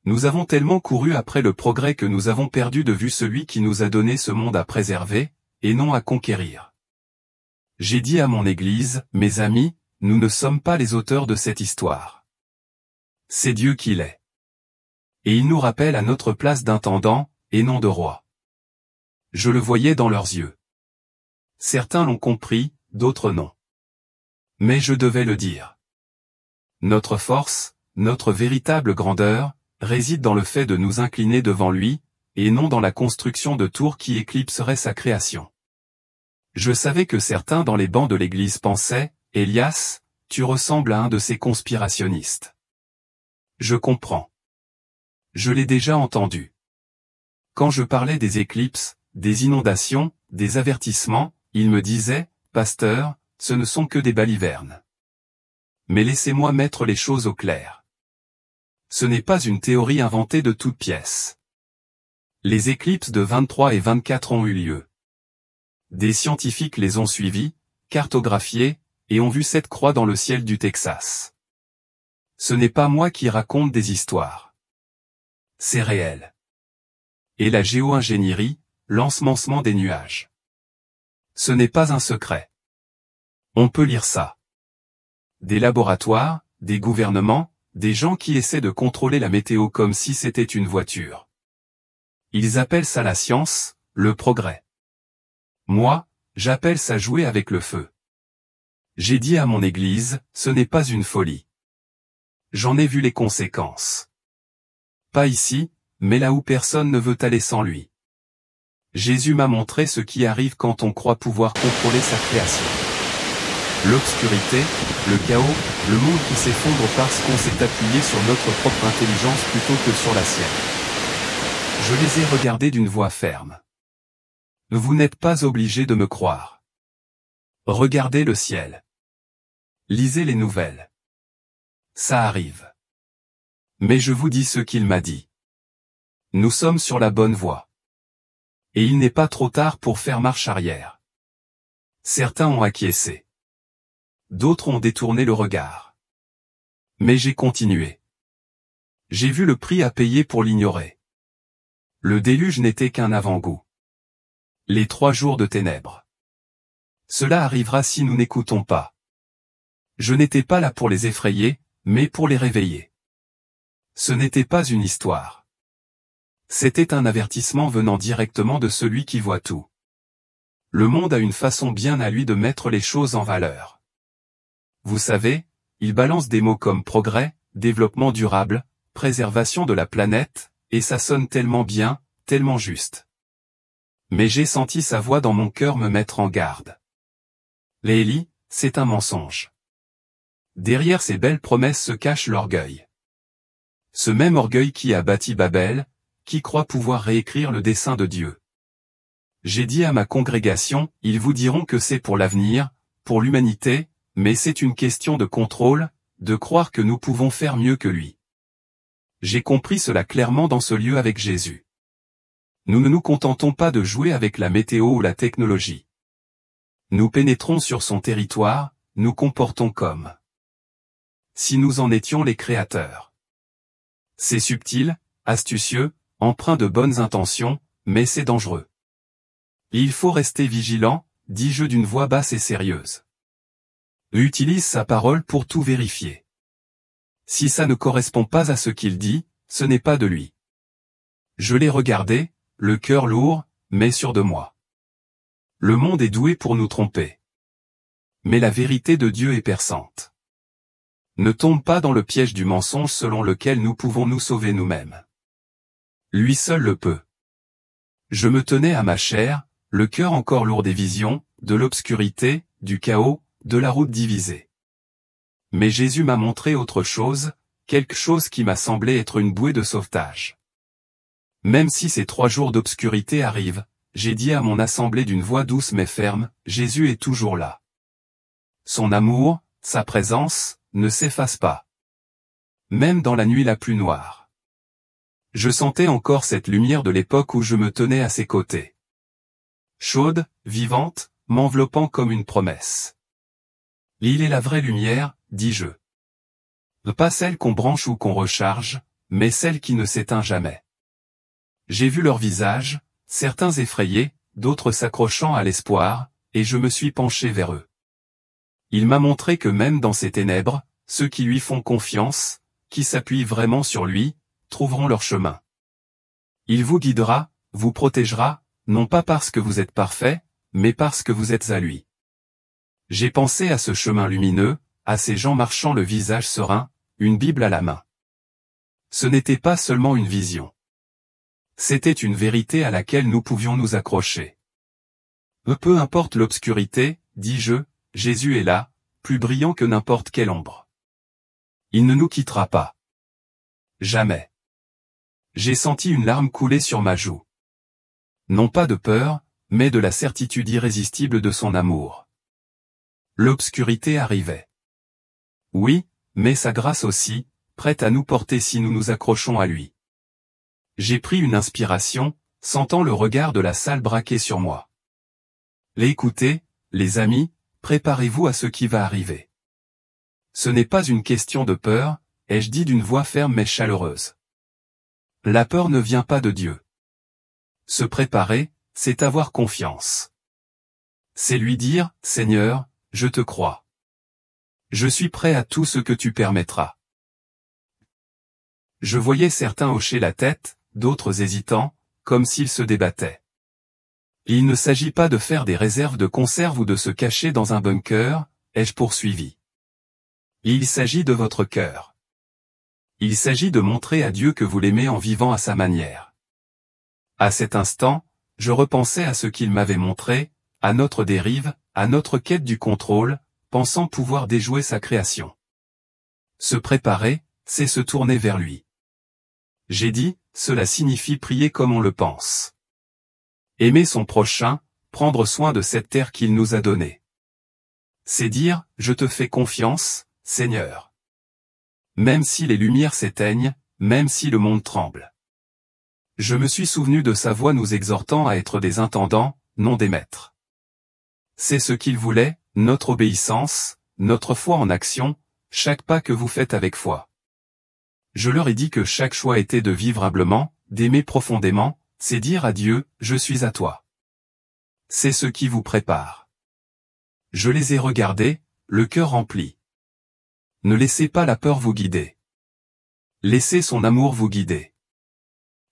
[SPEAKER 1] Nous avons tellement couru après le progrès que nous avons perdu de vue celui qui nous a donné ce monde à préserver, et non à conquérir. J'ai dit à mon Église, mes amis, nous ne sommes pas les auteurs de cette histoire. C'est Dieu qui l'est. Et il nous rappelle à notre place d'intendant, et non de roi. Je le voyais dans leurs yeux. Certains l'ont compris, d'autres non. Mais je devais le dire. Notre force, notre véritable grandeur, réside dans le fait de nous incliner devant lui, et non dans la construction de tours qui éclipseraient sa création. Je savais que certains dans les bancs de l'église pensaient, « Elias, tu ressembles à un de ces conspirationnistes. » Je comprends. Je l'ai déjà entendu. Quand je parlais des éclipses, des inondations, des avertissements, ils me disaient, « Pasteur, ce ne sont que des balivernes. » Mais laissez-moi mettre les choses au clair. Ce n'est pas une théorie inventée de toutes pièces. Les éclipses de 23 et 24 ont eu lieu. Des scientifiques les ont suivis, cartographiés, et ont vu cette croix dans le ciel du Texas. Ce n'est pas moi qui raconte des histoires. C'est réel. Et la géo-ingénierie, l'ensemencement des nuages. Ce n'est pas un secret. On peut lire ça. Des laboratoires, des gouvernements, des gens qui essaient de contrôler la météo comme si c'était une voiture. Ils appellent ça la science, le progrès. Moi, j'appelle ça jouer avec le feu. J'ai dit à mon Église, ce n'est pas une folie. J'en ai vu les conséquences. Pas ici, mais là où personne ne veut aller sans lui. Jésus m'a montré ce qui arrive quand on croit pouvoir contrôler sa création. L'obscurité, le chaos, le monde qui s'effondre parce qu'on s'est appuyé sur notre propre intelligence plutôt que sur la sienne. Je les ai regardés d'une voix ferme. Vous n'êtes pas obligés de me croire. Regardez le ciel. Lisez les nouvelles. Ça arrive. Mais je vous dis ce qu'il m'a dit. Nous sommes sur la bonne voie. Et il n'est pas trop tard pour faire marche arrière. Certains ont acquiescé. D'autres ont détourné le regard. Mais j'ai continué. J'ai vu le prix à payer pour l'ignorer. Le déluge n'était qu'un avant-goût. Les 3 jours de ténèbres. Cela arrivera si nous n'écoutons pas. Je n'étais pas là pour les effrayer, mais pour les réveiller. Ce n'était pas une histoire. C'était un avertissement venant directement de celui qui voit tout. Le monde a une façon bien à lui de mettre les choses en valeur. Vous savez, il balance des mots comme progrès, développement durable, préservation de la planète, et ça sonne tellement bien, tellement juste. Mais j'ai senti sa voix dans mon cœur me mettre en garde. Lélie, c'est un mensonge. Derrière ces belles promesses se cache l'orgueil. Ce même orgueil qui a bâti Babel, qui croit pouvoir réécrire le dessein de Dieu. J'ai dit à ma congrégation, ils vous diront que c'est pour l'avenir, pour l'humanité, mais c'est une question de contrôle, de croire que nous pouvons faire mieux que lui. J'ai compris cela clairement dans ce lieu avec Jésus. Nous ne nous contentons pas de jouer avec la météo ou la technologie. Nous pénétrons sur son territoire, nous comportons comme si nous en étions les créateurs. C'est subtil, astucieux, empreint de bonnes intentions, mais c'est dangereux. Il faut rester vigilant, dis-je d'une voix basse et sérieuse. Utilise sa parole pour tout vérifier. Si ça ne correspond pas à ce qu'il dit, ce n'est pas de lui. Je l'ai regardé, le cœur lourd, mais sûr de moi. Le monde est doué pour nous tromper. Mais la vérité de Dieu est perçante. Ne tombe pas dans le piège du mensonge selon lequel nous pouvons nous sauver nous-mêmes. Lui seul le peut. Je me tenais à ma chair, le cœur encore lourd des visions, de l'obscurité, du chaos, de la route divisée. Mais Jésus m'a montré autre chose, quelque chose qui m'a semblé être une bouée de sauvetage. Même si ces 3 jours d'obscurité arrivent, j'ai dit à mon assemblée d'une voix douce mais ferme, Jésus est toujours là. Son amour, sa présence, ne s'efface pas. Même dans la nuit la plus noire. Je sentais encore cette lumière de l'époque où je me tenais à ses côtés. Chaude, vivante, m'enveloppant comme une promesse. Il est la vraie lumière, dis-je. Pas celle qu'on branche ou qu'on recharge, mais celle qui ne s'éteint jamais. J'ai vu leurs visages, certains effrayés, d'autres s'accrochant à l'espoir, et je me suis penché vers eux. Il m'a montré que même dans ces ténèbres, ceux qui lui font confiance, qui s'appuient vraiment sur lui, trouveront leur chemin. Il vous guidera, vous protégera, non pas parce que vous êtes parfait, mais parce que vous êtes à lui. J'ai pensé à ce chemin lumineux, à ces gens marchant le visage serein, une Bible à la main. Ce n'était pas seulement une vision. C'était une vérité à laquelle nous pouvions nous accrocher. Peu importe l'obscurité, dis-je, Jésus est là, plus brillant que n'importe quelle ombre. Il ne nous quittera pas. Jamais. J'ai senti une larme couler sur ma joue. Non pas de peur, mais de la certitude irrésistible de son amour. L'obscurité arrivait. Oui, mais sa grâce aussi, prête à nous porter si nous nous accrochons à lui. J'ai pris une inspiration, sentant le regard de la salle braqué sur moi. Écoutez, les amis, préparez-vous à ce qui va arriver. Ce n'est pas une question de peur, ai-je dit d'une voix ferme mais chaleureuse. La peur ne vient pas de Dieu. Se préparer, c'est avoir confiance. C'est lui dire, Seigneur, je te crois. Je suis prêt à tout ce que tu permettras. Je voyais certains hocher la tête, d'autres hésitants, comme s'ils se débattaient. Il ne s'agit pas de faire des réserves de conserve ou de se cacher dans un bunker, ai-je poursuivi. Il s'agit de votre cœur. Il s'agit de montrer à Dieu que vous l'aimez en vivant à sa manière. À cet instant, je repensais à ce qu'il m'avait montré, à notre dérive, à notre quête du contrôle, pensant pouvoir déjouer sa création. Se préparer, c'est se tourner vers lui. J'ai dit, cela signifie prier comme on le pense. Aimer son prochain, prendre soin de cette terre qu'il nous a donnée. C'est dire, je te fais confiance, Seigneur. Même si les lumières s'éteignent, même si le monde tremble. Je me suis souvenu de sa voix nous exhortant à être des intendants, non des maîtres. C'est ce qu'il voulait, notre obéissance, notre foi en action, chaque pas que vous faites avec foi. Je leur ai dit que chaque choix était de vivre humblement, d'aimer profondément, c'est dire à Dieu, je suis à toi. C'est ce qui vous prépare. Je les ai regardés, le cœur rempli. Ne laissez pas la peur vous guider. Laissez son amour vous guider.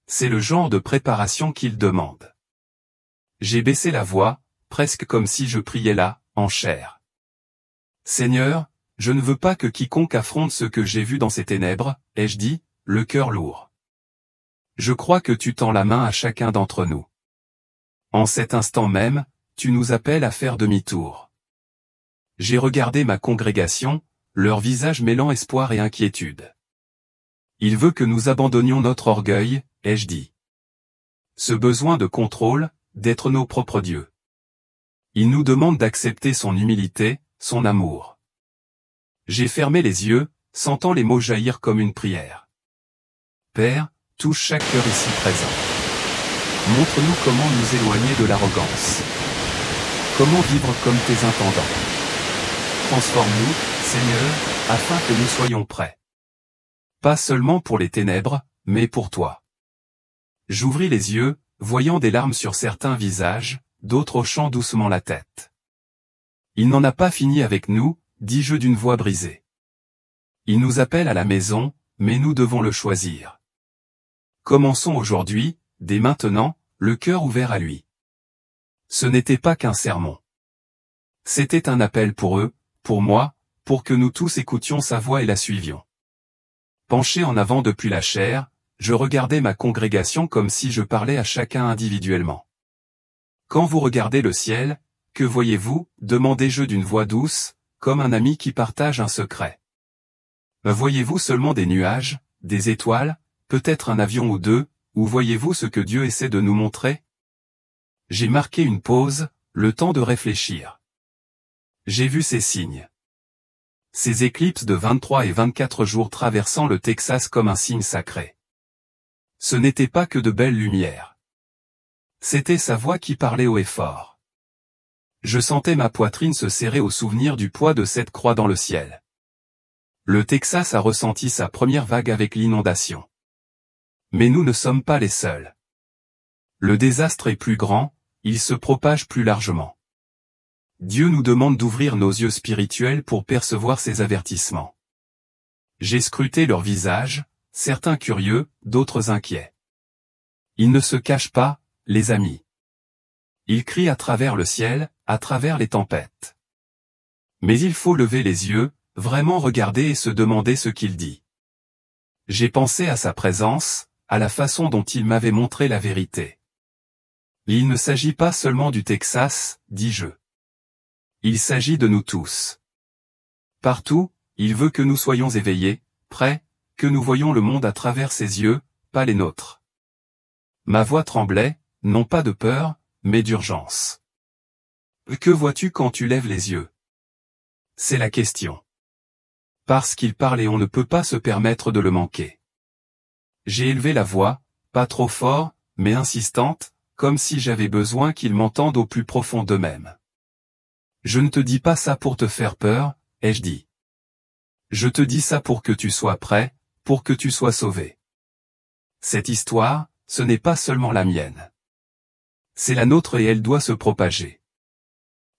[SPEAKER 1] C'est le genre de préparation qu'il demande. J'ai baissé la voix, presque comme si je priais là, en chair. Seigneur, je ne veux pas que quiconque affronte ce que j'ai vu dans ces ténèbres, ai-je dit, le cœur lourd. Je crois que tu tends la main à chacun d'entre nous. En cet instant même, tu nous appelles à faire demi-tour. J'ai regardé ma congrégation, leur visage mêlant espoir et inquiétude. Il veut que nous abandonnions notre orgueil, ai-je dit. Ce besoin de contrôle, d'être nos propres dieux. Il nous demande d'accepter son humilité, son amour. J'ai fermé les yeux, sentant les mots jaillir comme une prière. Père, touche chaque cœur ici présent. Montre-nous comment nous éloigner de l'arrogance. Comment vivre comme tes intendants. Transforme-nous, Seigneur, afin que nous soyons prêts. Pas seulement pour les ténèbres, mais pour toi. J'ouvris les yeux, voyant des larmes sur certains visages, d'autres hochant doucement la tête. Il n'en a pas fini avec nous, dis-je d'une voix brisée. Il nous appelle à la maison, mais nous devons le choisir. Commençons aujourd'hui, dès maintenant, le cœur ouvert à lui. Ce n'était pas qu'un sermon. C'était un appel pour eux, pour moi, pour que nous tous écoutions sa voix et la suivions. Penché en avant depuis la chair, je regardais ma congrégation comme si je parlais à chacun individuellement. Quand vous regardez le ciel, que voyez-vous, demandai-je d'une voix douce, comme un ami qui partage un secret. Voyez-vous seulement des nuages, des étoiles, peut-être un avion ou deux, ou voyez-vous ce que Dieu essaie de nous montrer? J'ai marqué une pause, le temps de réfléchir. J'ai vu ces signes. Ces éclipses de 23 et 24 jours traversant le Texas comme un signe sacré. Ce n'était pas que de belles lumières. C'était sa voix qui parlait haut et fort. Je sentais ma poitrine se serrer au souvenir du poids de cette croix dans le ciel. Le Texas a ressenti sa première vague avec l'inondation. Mais nous ne sommes pas les seuls. Le désastre est plus grand, il se propage plus largement. Dieu nous demande d'ouvrir nos yeux spirituels pour percevoir ses avertissements. J'ai scruté leurs visages, certains curieux, d'autres inquiets. Ils ne se cachent pas, les amis. Ils crient à travers le ciel, à travers les tempêtes. Mais il faut lever les yeux, vraiment regarder et se demander ce qu'il dit. J'ai pensé à sa présence, à la façon dont il m'avait montré la vérité. Il ne s'agit pas seulement du Texas, dis-je. Il s'agit de nous tous. Partout, il veut que nous soyons éveillés, prêts, que nous voyions le monde à travers ses yeux, pas les nôtres. Ma voix tremblait, non pas de peur, mais d'urgence. Que vois-tu quand tu lèves les yeux? C'est la question. Parce qu'il parle et on ne peut pas se permettre de le manquer. J'ai élevé la voix, pas trop fort, mais insistante, comme si j'avais besoin qu'ils m'entendent au plus profond d'eux-mêmes. Je ne te dis pas ça pour te faire peur, ai-je dit. Je te dis ça pour que tu sois prêt, pour que tu sois sauvé. Cette histoire, ce n'est pas seulement la mienne. C'est la nôtre et elle doit se propager.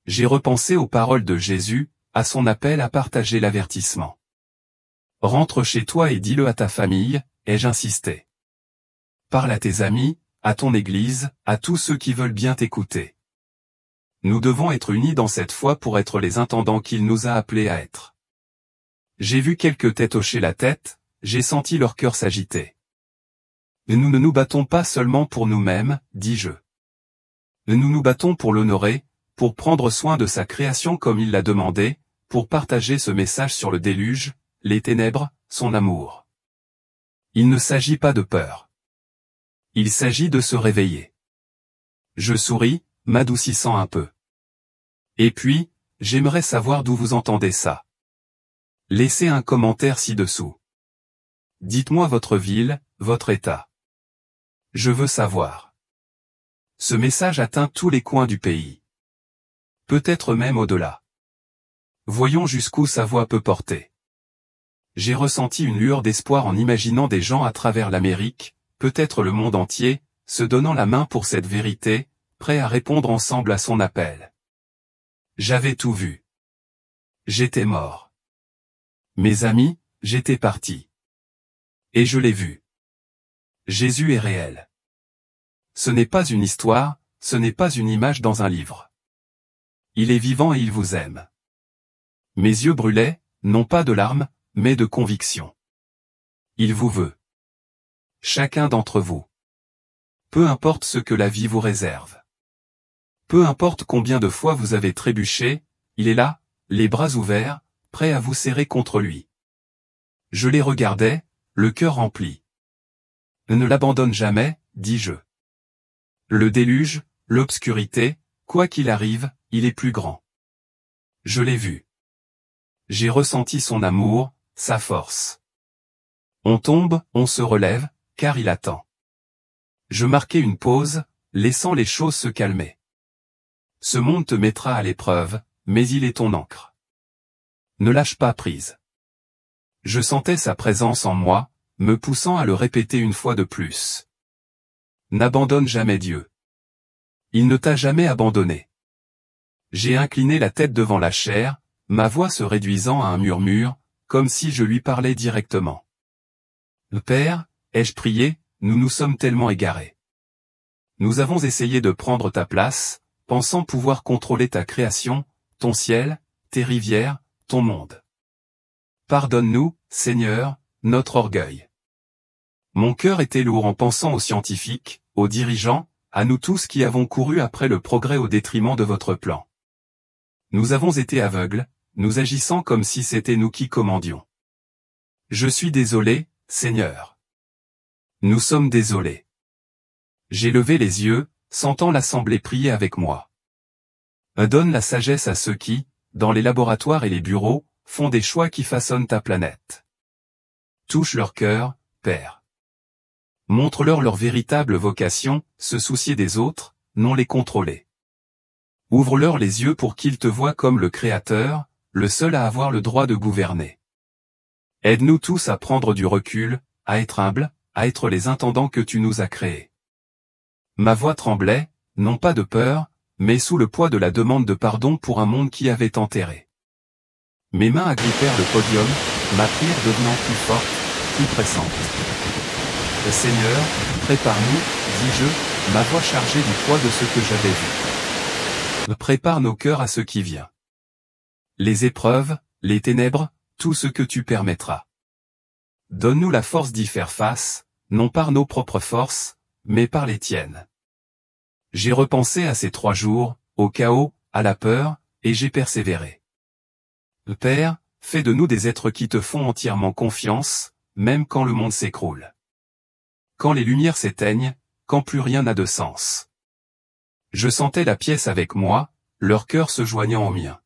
[SPEAKER 1] J'ai repensé aux paroles de Jésus, à son appel à partager l'avertissement. Rentre chez toi et dis-le à ta famille, ai-je insisté. Parle à tes amis, à ton église, à tous ceux qui veulent bien t'écouter. Nous devons être unis dans cette foi pour être les intendants qu'il nous a appelés à être. J'ai vu quelques têtes hocher la tête, j'ai senti leur cœur s'agiter. Nous ne nous battons pas seulement pour nous-mêmes, dis-je. Nous nous battons pour l'honorer, pour prendre soin de sa création comme il l'a demandé, pour partager ce message sur le déluge, les ténèbres, son amour. Il ne s'agit pas de peur. Il s'agit de se réveiller. Je souris, m'adoucissant un peu. Et puis, j'aimerais savoir d'où vous entendez ça. Laissez un commentaire ci-dessous. Dites-moi votre ville, votre état. Je veux savoir. Ce message atteint tous les coins du pays. Peut-être même au-delà. Voyons jusqu'où sa voix peut porter. J'ai ressenti une lueur d'espoir en imaginant des gens à travers l'Amérique, peut-être le monde entier, se donnant la main pour cette vérité, prêts à répondre ensemble à son appel. J'avais tout vu. J'étais mort. Mes amis, j'étais parti. Et je l'ai vu. Jésus est réel. Ce n'est pas une histoire, ce n'est pas une image dans un livre. Il est vivant et il vous aime. Mes yeux brûlaient, non pas de larmes, mais de conviction. Il vous veut. Chacun d'entre vous. Peu importe ce que la vie vous réserve. Peu importe combien de fois vous avez trébuché, il est là, les bras ouverts, prêt à vous serrer contre lui. Je les regardais, le cœur rempli. Ne l'abandonne jamais, dis-je. Le déluge, l'obscurité, quoi qu'il arrive, il est plus grand. Je l'ai vu. J'ai ressenti son amour, sa force. On tombe, on se relève, car il attend. Je marquai une pause, laissant les choses se calmer. Ce monde te mettra à l'épreuve, mais il est ton ancre. Ne lâche pas prise. Je sentais sa présence en moi, me poussant à le répéter une fois de plus. N'abandonne jamais Dieu. Il ne t'a jamais abandonné. J'ai incliné la tête devant la chair, ma voix se réduisant à un murmure, comme si je lui parlais directement. Père, ai-je prié, nous nous sommes tellement égarés. Nous avons essayé de prendre ta place, pensant pouvoir contrôler ta création, ton ciel, tes rivières, ton monde. Pardonne-nous, Seigneur, notre orgueil. Mon cœur était lourd en pensant aux scientifiques, aux dirigeants, à nous tous qui avons couru après le progrès au détriment de votre plan. Nous avons été aveugles, nous agissant comme si c'était nous qui commandions. Je suis désolé, Seigneur. Nous sommes désolés. J'ai levé les yeux, sentant l'assemblée prier avec moi. Donne la sagesse à ceux qui, dans les laboratoires et les bureaux, font des choix qui façonnent ta planète. Touche leur cœur, Père. Montre-leur leur véritable vocation, se soucier des autres, non les contrôler. Ouvre-leur les yeux pour qu'ils te voient comme le Créateur, le seul à avoir le droit de gouverner. Aide-nous tous à prendre du recul, à être humbles, à être les intendants que tu nous as créés. Ma voix tremblait, non pas de peur, mais sous le poids de la demande de pardon pour un monde qui avait enterré. Mes mains agrippèrent le podium, ma prière devenant plus forte, plus pressante. Seigneur, prépare-nous, dis-je, ma voix chargée du poids de ce que j'avais vu. Prépare nos cœurs à ce qui vient. Les épreuves, les ténèbres, tout ce que tu permettras. Donne-nous la force d'y faire face, non par nos propres forces, mais par les tiennes. J'ai repensé à ces 3 jours, au chaos, à la peur, et j'ai persévéré. Père, fais de nous des êtres qui te font entièrement confiance, même quand le monde s'écroule. Quand les lumières s'éteignent, quand plus rien n'a de sens. Je sentais la pièce avec moi, leur cœur se joignant au mien.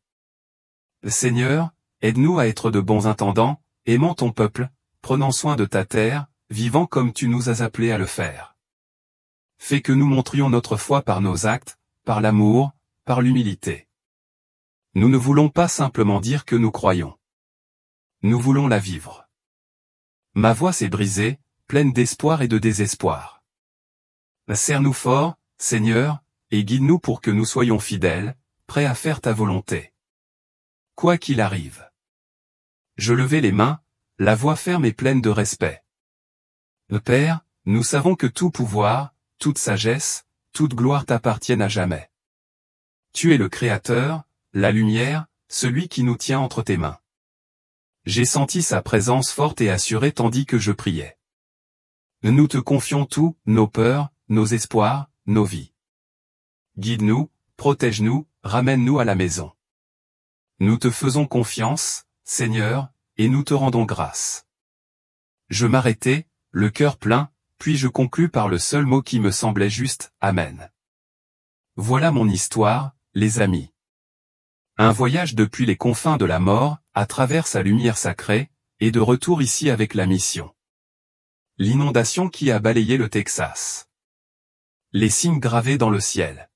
[SPEAKER 1] Seigneur, aide-nous à être de bons intendants, aimant ton peuple, prenant soin de ta terre, vivant comme tu nous as appelés à le faire. Fais que nous montrions notre foi par nos actes, par l'amour, par l'humilité. Nous ne voulons pas simplement dire que nous croyons. Nous voulons la vivre. Ma voix s'est brisée, pleine d'espoir et de désespoir. Serre-nous fort, Seigneur, et guide-nous pour que nous soyons fidèles, prêts à faire ta volonté. Quoi qu'il arrive. Je levai les mains, la voix ferme et pleine de respect. Père, nous savons que tout pouvoir, toute sagesse, toute gloire t'appartiennent à jamais. Tu es le Créateur, la lumière, celui qui nous tient entre tes mains. J'ai senti sa présence forte et assurée tandis que je priais. Nous te confions tout, nos peurs, nos espoirs, nos vies. Guide-nous, protège-nous, ramène-nous à la maison. Nous te faisons confiance, Seigneur, et nous te rendons grâce. Je m'arrêtai, le cœur plein, puis je conclus par le seul mot qui me semblait juste, Amen. Voilà mon histoire, les amis. Un voyage depuis les confins de la mort, à travers sa lumière sacrée, et de retour ici avec la mission. L'inondation qui a balayé le Texas. Les signes gravés dans le ciel.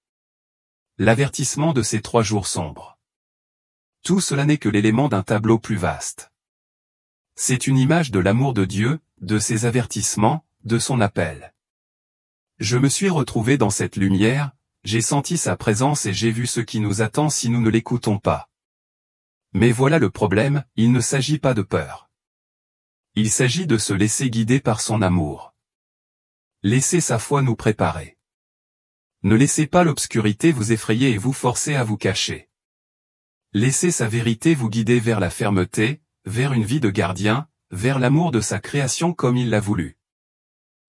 [SPEAKER 1] L'avertissement de ces 3 jours sombres. Tout cela n'est que l'élément d'un tableau plus vaste. C'est une image de l'amour de Dieu, de ses avertissements, de son appel. Je me suis retrouvé dans cette lumière, j'ai senti sa présence et j'ai vu ce qui nous attend si nous ne l'écoutons pas. Mais voilà le problème, il ne s'agit pas de peur. Il s'agit de se laisser guider par son amour. Laissez sa foi nous préparer. Ne laissez pas l'obscurité vous effrayer et vous forcer à vous cacher. Laissez sa vérité vous guider vers la fermeté, vers une vie de gardien, vers l'amour de sa création comme il l'a voulu.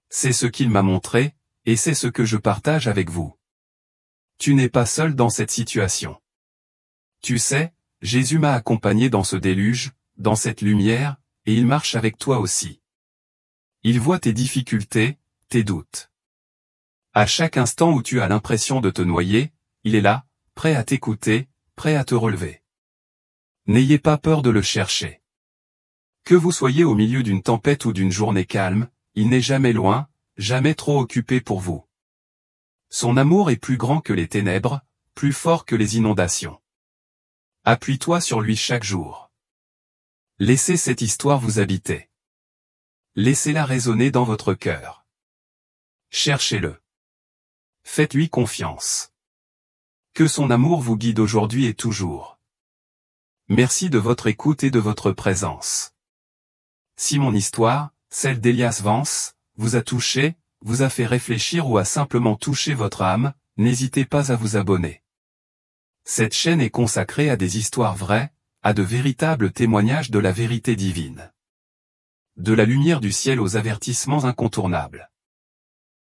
[SPEAKER 1] C'est ce qu'il m'a montré, et c'est ce que je partage avec vous. Tu n'es pas seul dans cette situation. Tu sais, Jésus m'a accompagné dans ce déluge, dans cette lumière, et il marche avec toi aussi. Il voit tes difficultés, tes doutes. À chaque instant où tu as l'impression de te noyer, il est là, prêt à t'écouter, prêt à te relever. N'ayez pas peur de le chercher. Que vous soyez au milieu d'une tempête ou d'une journée calme, il n'est jamais loin, jamais trop occupé pour vous. Son amour est plus grand que les ténèbres, plus fort que les inondations. Appuie-toi sur lui chaque jour. Laissez cette histoire vous habiter. Laissez-la résonner dans votre cœur. Cherchez-le. Faites-lui confiance. Que son amour vous guide aujourd'hui et toujours. Merci de votre écoute et de votre présence. Si mon histoire, celle d'Elias Vance, vous a touché, vous a fait réfléchir ou a simplement touché votre âme, n'hésitez pas à vous abonner. Cette chaîne est consacrée à des histoires vraies, à de véritables témoignages de la vérité divine. De la lumière du ciel aux avertissements incontournables.